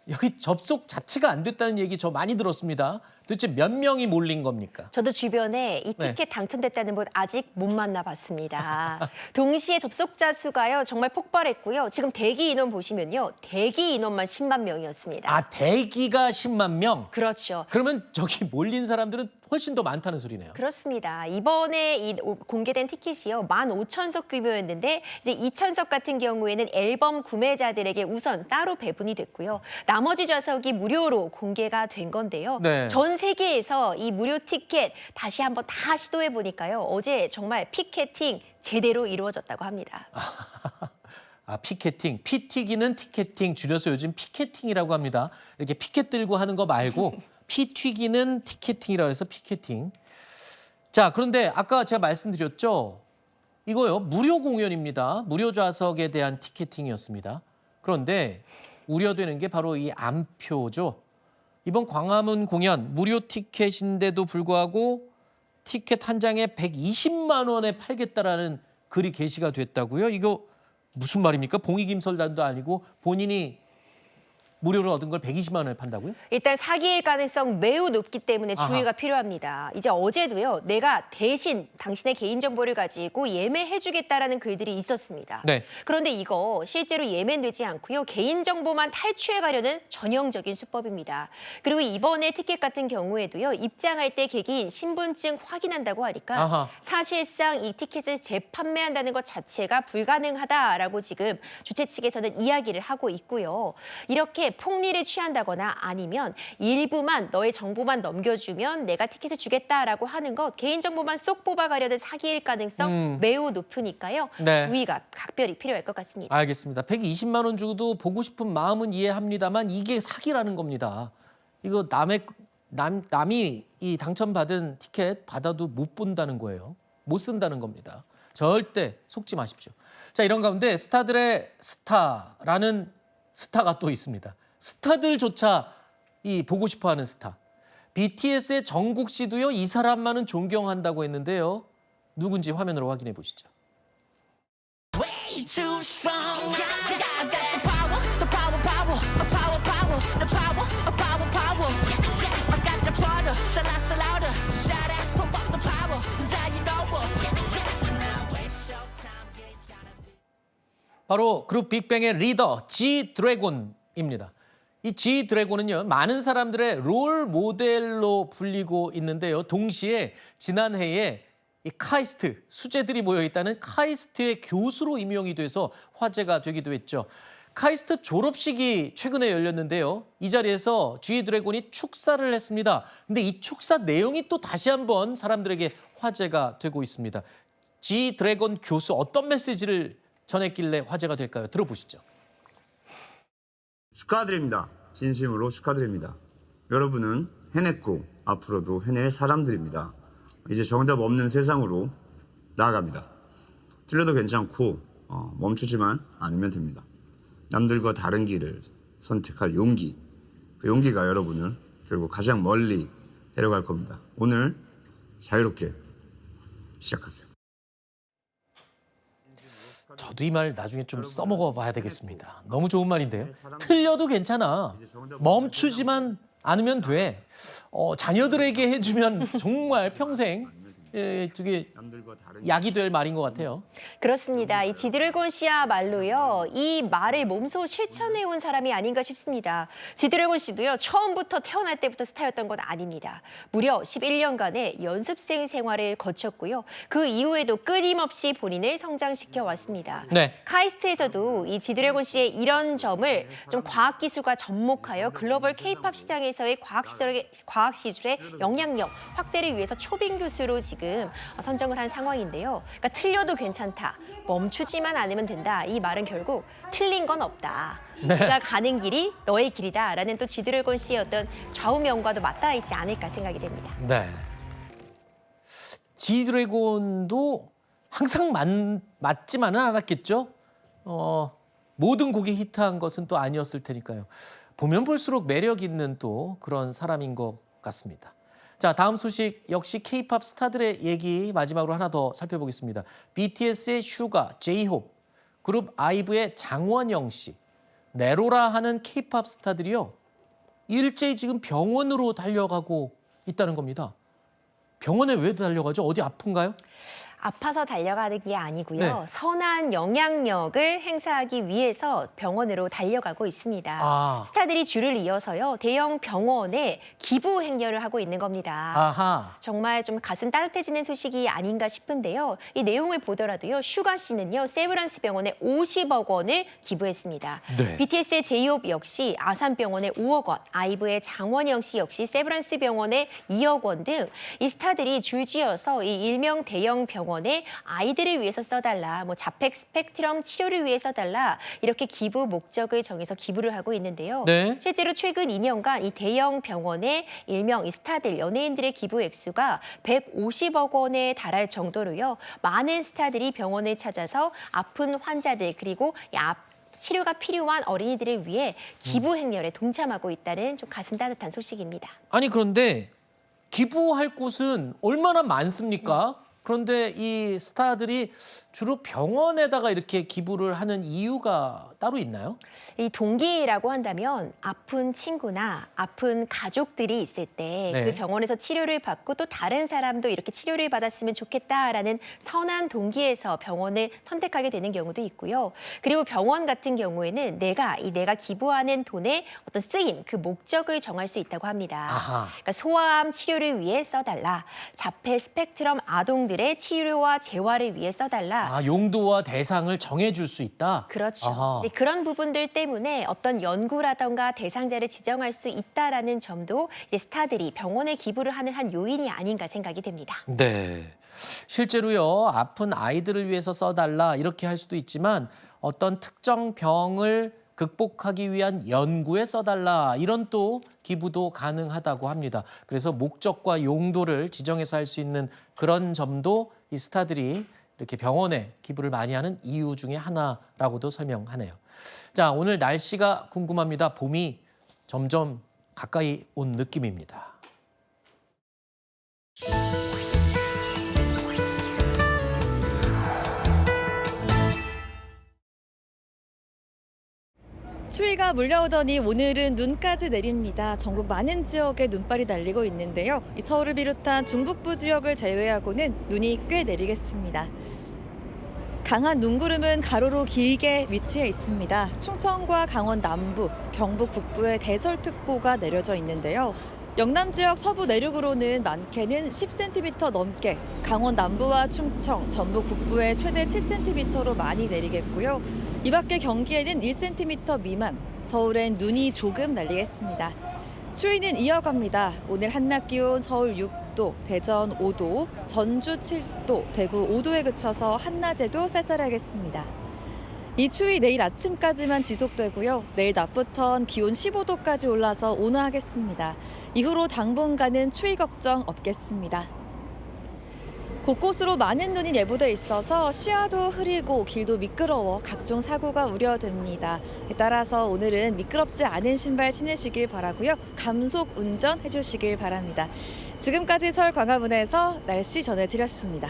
[SPEAKER 1] 여기 접속 자체가 안 됐다는 얘기 저 많이 들었습니다. 도대체 몇 명이 몰린 겁니까?
[SPEAKER 7] 저도 주변에 이
[SPEAKER 1] 네.
[SPEAKER 7] 티켓 당첨됐다는 분 아직 못 만나봤습니다. 동시에 접속자 수가요 정말 폭발했고요. 지금 대기 인원 보시면요. 대기 인원만 10만 명이었습니다.
[SPEAKER 1] 아, 대기가 10만 명?
[SPEAKER 7] 그렇죠.
[SPEAKER 1] 그러면 저기 몰린 사람들은 훨씬 더 많다는 소리네요.
[SPEAKER 7] 그렇습니다. 이번에 이 공개된 티켓이요. 15,000석 규모였는데 이제 2,000석 같은 경우에는 앨범 구매자들에게 우선 따로 배분이 됐고요. 나머지 좌석이 무료로 공개가 된 건데요.
[SPEAKER 1] 네.
[SPEAKER 7] 전 세계에서 이 무료 티켓 다시 한번 다 시도해 보니까요. 어제 정말 피켓팅 제대로 이루어졌다고 합니다.
[SPEAKER 1] 아, 피켓팅. 피튀기는 티켓팅 줄여서 요즘 피켓팅이라고 합니다. 이렇게 피켓 들고 하는 거 말고 피튀기는 티켓팅이라고 해서 피켓팅. 자, 그런데 아까 제가 말씀드렸죠. 이거요. 무료 공연입니다. 무료 좌석에 대한 티켓팅이었습니다. 그런데 우려되는 게 바로 이 암표죠. 이번 광화문 공연 무료 티켓인데도 불구하고 티켓 한 장에 120만 원에 팔겠다라는 글이 게시가 됐다고요? 이거 무슨 말입니까? 봉익임설단도 아니고 본인이 무료로 얻은 걸 120만 원에 판다고요?
[SPEAKER 7] 일단 사기일 가능성 매우 높기 때문에
[SPEAKER 1] 아하.
[SPEAKER 7] 주의가 필요합니다. 이제 어제도요. 내가 대신 당신의 개인정보를 가지고 예매해주겠다라는 글들이 있었습니다.
[SPEAKER 1] 네.
[SPEAKER 7] 그런데 이거 실제로 예매되지 않고요. 개인정보만 탈취해가려는 전형적인 수법입니다. 그리고 이번에 티켓 같은 경우에도요. 입장할 때 개개인 신분증 확인한다고 하니까
[SPEAKER 1] 아하.
[SPEAKER 7] 사실상 이 티켓을 재판매한다는 것 자체가 불가능하다라고 지금 주최 측에서는 이야기를 하고 있고요. 이렇게 폭리를 취한다거나 아니면 일부만 너의 정보만 넘겨주면 내가 티켓을 주겠다라고 하는 것 개인정보만 쏙 뽑아가려는 사기일 가능성 매우 높으니까요.
[SPEAKER 1] 네.
[SPEAKER 7] 주의가 각별히 필요할 것 같습니다.
[SPEAKER 1] 알겠습니다. 120만 원 주고도 보고 싶은 마음은 이해합니다만 이게 사기라는 겁니다. 이거 남이 이 당첨받은 티켓 받아도 못 본다는 거예요. 못 쓴다는 겁니다. 절대 속지 마십시오. 자, 이런 가운데 스타들의 스타라는 스타가 또 있습니다. 스타들조차 이 보고 싶어하는 스타. BTS의 정국 씨도요. 이 사람만은 존경한다고 했는데요. 누군지 화면으로 확인해 보시죠. 바로 그룹 빅뱅의 리더 G-드래곤입니다. 이 G-드래곤은요. 많은 사람들의 롤 모델로 불리고 있는데요. 동시에 지난해에 이 카이스트, 수재들이 모여있다는 카이스트의 교수로 임용이 돼서 화제가 되기도 했죠. 카이스트 졸업식이 최근에 열렸는데요. 이 자리에서 G-드래곤이 축사를 했습니다. 근데 이 축사 내용이 또 다시 한번 사람들에게 화제가 되고 있습니다. G-드래곤 교수 어떤 메시지를 전했길래 화제가 될까요? 들어보시죠.
[SPEAKER 8] 축하드립니다. 진심으로 축하드립니다. 여러분은 해냈고 앞으로도 해낼 사람들입니다. 이제 정답 없는 세상으로 나아갑니다. 틀려도 괜찮고 멈추지만 않으면 됩니다. 남들과 다른 길을 선택할 용기, 그 용기가 여러분을 결국 가장 멀리 데려갈 겁니다. 오늘 자유롭게 시작하세요.
[SPEAKER 1] 저도 이 말 나중에 좀 써먹어 봐야 되겠습니다. 너무 좋은 말인데요. 틀려도 괜찮아. 멈추지만 않으면 돼. 자녀들에게 해주면 정말 평생 되게 약이 될 말인 것 같아요.
[SPEAKER 7] 그렇습니다. 이 지드래곤 씨야말로요. 이 말을 몸소 실천해온 사람이 아닌가 싶습니다. 지드래곤 씨도요. 처음부터 태어날 때부터 스타였던 건 아닙니다. 무려 11년간의 연습생 생활을 거쳤고요. 그 이후에도 끊임없이 본인을 성장시켜 왔습니다.
[SPEAKER 1] 네.
[SPEAKER 7] 카이스트에서도 이 지드래곤 씨의 이런 점을 좀 과학기술과 접목하여 글로벌 K-팝 시장에서의 과학시술의 영향력 확대를 위해서 초빙 교수로 지금 선정을 한 상황인데요. 그러니까 틀려도 괜찮다, 멈추지만 않으면 된다. 이 말은 결국 틀린 건 없다.
[SPEAKER 1] 네.
[SPEAKER 7] 네가 가는 길이 너의 길이다라는 또 G-드래곤 씨의 어떤 좌우명과도 맞닿아 있지 않을까 생각이 됩니다.
[SPEAKER 1] 네. G-드래곤도 항상 맞지만은 않았겠죠. 모든 곡이 히트한 것은 또 아니었을 테니까요. 보면 볼수록 매력 있는 또 그런 사람인 것 같습니다. 자, 다음 소식 역시 K-팝 스타들의 얘기 마지막으로 하나 더 살펴보겠습니다. BTS의 슈가, 제이홉, 그룹 아이브의 장원영 씨, 네로라 하는 K-팝 스타들이요. 일제히 지금 병원으로 달려가고 있다는 겁니다. 병원에 왜 달려가죠? 어디 아픈가요?
[SPEAKER 7] 아파서 달려가는 게 아니고요.
[SPEAKER 1] 네.
[SPEAKER 7] 선한 영향력을 행사하기 위해서 병원으로 달려가고 있습니다.
[SPEAKER 1] 아.
[SPEAKER 7] 스타들이 줄을 이어서요. 대형 병원에 기부 행렬을 하고 있는 겁니다.
[SPEAKER 1] 아하.
[SPEAKER 7] 정말 좀 가슴 따뜻해지는 소식이 아닌가 싶은데요. 이 내용을 보더라도요. 슈가 씨는요. 세브란스 병원에 50억 원을 기부했습니다.
[SPEAKER 1] 네.
[SPEAKER 7] BTS의 제이홉 역시 아산병원에 5억 원, 아이브의 장원영 씨 역시 세브란스 병원에 2억 원 등 이 스타들이 줄지어서 이 일명 대형 병원에 아이들을 위해서 써달라, 뭐 자폐 스펙트럼 치료를 위해 써달라 이렇게 기부 목적을 정해서 기부를 하고 있는데요.
[SPEAKER 1] 네.
[SPEAKER 7] 실제로 최근 2년간 이 대형 병원에 일명 이 스타들, 연예인들의 기부 액수가 150억 원에 달할 정도로요. 많은 스타들이 병원을 찾아서 아픈 환자들 그리고 치료가 필요한 어린이들을 위해 기부 행렬에 동참하고 있다는 좀 가슴 따뜻한 소식입니다.
[SPEAKER 1] 아니 그런데 기부할 곳은 얼마나 많습니까? 그런데 이 스타들이 주로 병원에다가 이렇게 기부를 하는 이유가 따로 있나요?
[SPEAKER 7] 이 동기라고 한다면 아픈 친구나 아픈 가족들이 있을 때 그
[SPEAKER 1] 네.
[SPEAKER 7] 병원에서 치료를 받고 또 다른 사람도 이렇게 치료를 받았으면 좋겠다라는 선한 동기에서 병원을 선택하게 되는 경우도 있고요. 그리고 병원 같은 경우에는 내가 기부하는 돈의 어떤 쓰임, 그 목적을 정할 수 있다고 합니다.
[SPEAKER 1] 아하.
[SPEAKER 7] 그러니까 소아암 치료를 위해 써달라, 자폐 스펙트럼 아동들의 치료와 재활을 위해 써달라.
[SPEAKER 1] 아, 용도와 대상을 정해줄 수 있다?
[SPEAKER 7] 그렇죠.
[SPEAKER 1] 아하.
[SPEAKER 7] 이제 그런 부분들 때문에 어떤 연구라던가 대상자를 지정할 수 있다라는 점도 이제 스타들이 병원에 기부를 하는 한 요인이 아닌가 생각이 됩니다.
[SPEAKER 1] 네. 실제로요, 아픈 아이들을 위해서 써달라 이렇게 할 수도 있지만 어떤 특정 병을 극복하기 위한 연구에 써달라 이런 또 기부도 가능하다고 합니다. 그래서 목적과 용도를 지정해서 할 수 있는 그런 점도 이 스타들이 이렇게 병원에 기부를 많이 하는 이유 중에 하나라고도 설명하네요. 자, 오늘 날씨가 궁금합니다. 봄이 점점 가까이 온 느낌입니다.
[SPEAKER 9] 추위가 몰려오더니 오늘은 눈까지 내립니다. 전국 많은 지역에 눈발이 날리고 있는데요. 이 서울을 비롯한 중북부 지역을 제외하고는 눈이 꽤 내리겠습니다. 강한 눈구름은 가로로 길게 위치해 있습니다. 충청과 강원 남부, 경북 북부에 대설특보가 내려져 있는데요. 영남 지역 서부 내륙으로는 많게는 10cm 넘게, 강원 남부와 충청, 전북 북부에 최대 7cm로 많이 내리겠고요. 이 밖에 경기에는 1cm 미만, 서울엔 눈이 조금 날리겠습니다. 추위는 이어갑니다. 오늘 한낮 기온 서울 6도, 대전 5도, 전주 7도, 대구 5도에 그쳐서 한낮에도 쌀쌀하겠습니다. 이 추위 내일 아침까지만 지속되고요. 내일 낮부턴 기온 15도까지 올라서 온화하겠습니다. 이후로 당분간은 추위 걱정 없겠습니다. 곳곳으로 많은 눈이 예보돼 있어서 시야도 흐리고 길도 미끄러워 각종 사고가 우려됩니다. 따라서 오늘은 미끄럽지 않은 신발 신으시길 바라고요. 감속 운전 해주시길 바랍니다. 지금까지 서울 광화문에서 날씨 전해드렸습니다.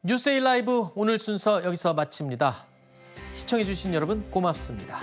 [SPEAKER 1] 뉴스에이 라이브 오늘 순서 여기서 마칩니다. 시청해주신 여러분 고맙습니다.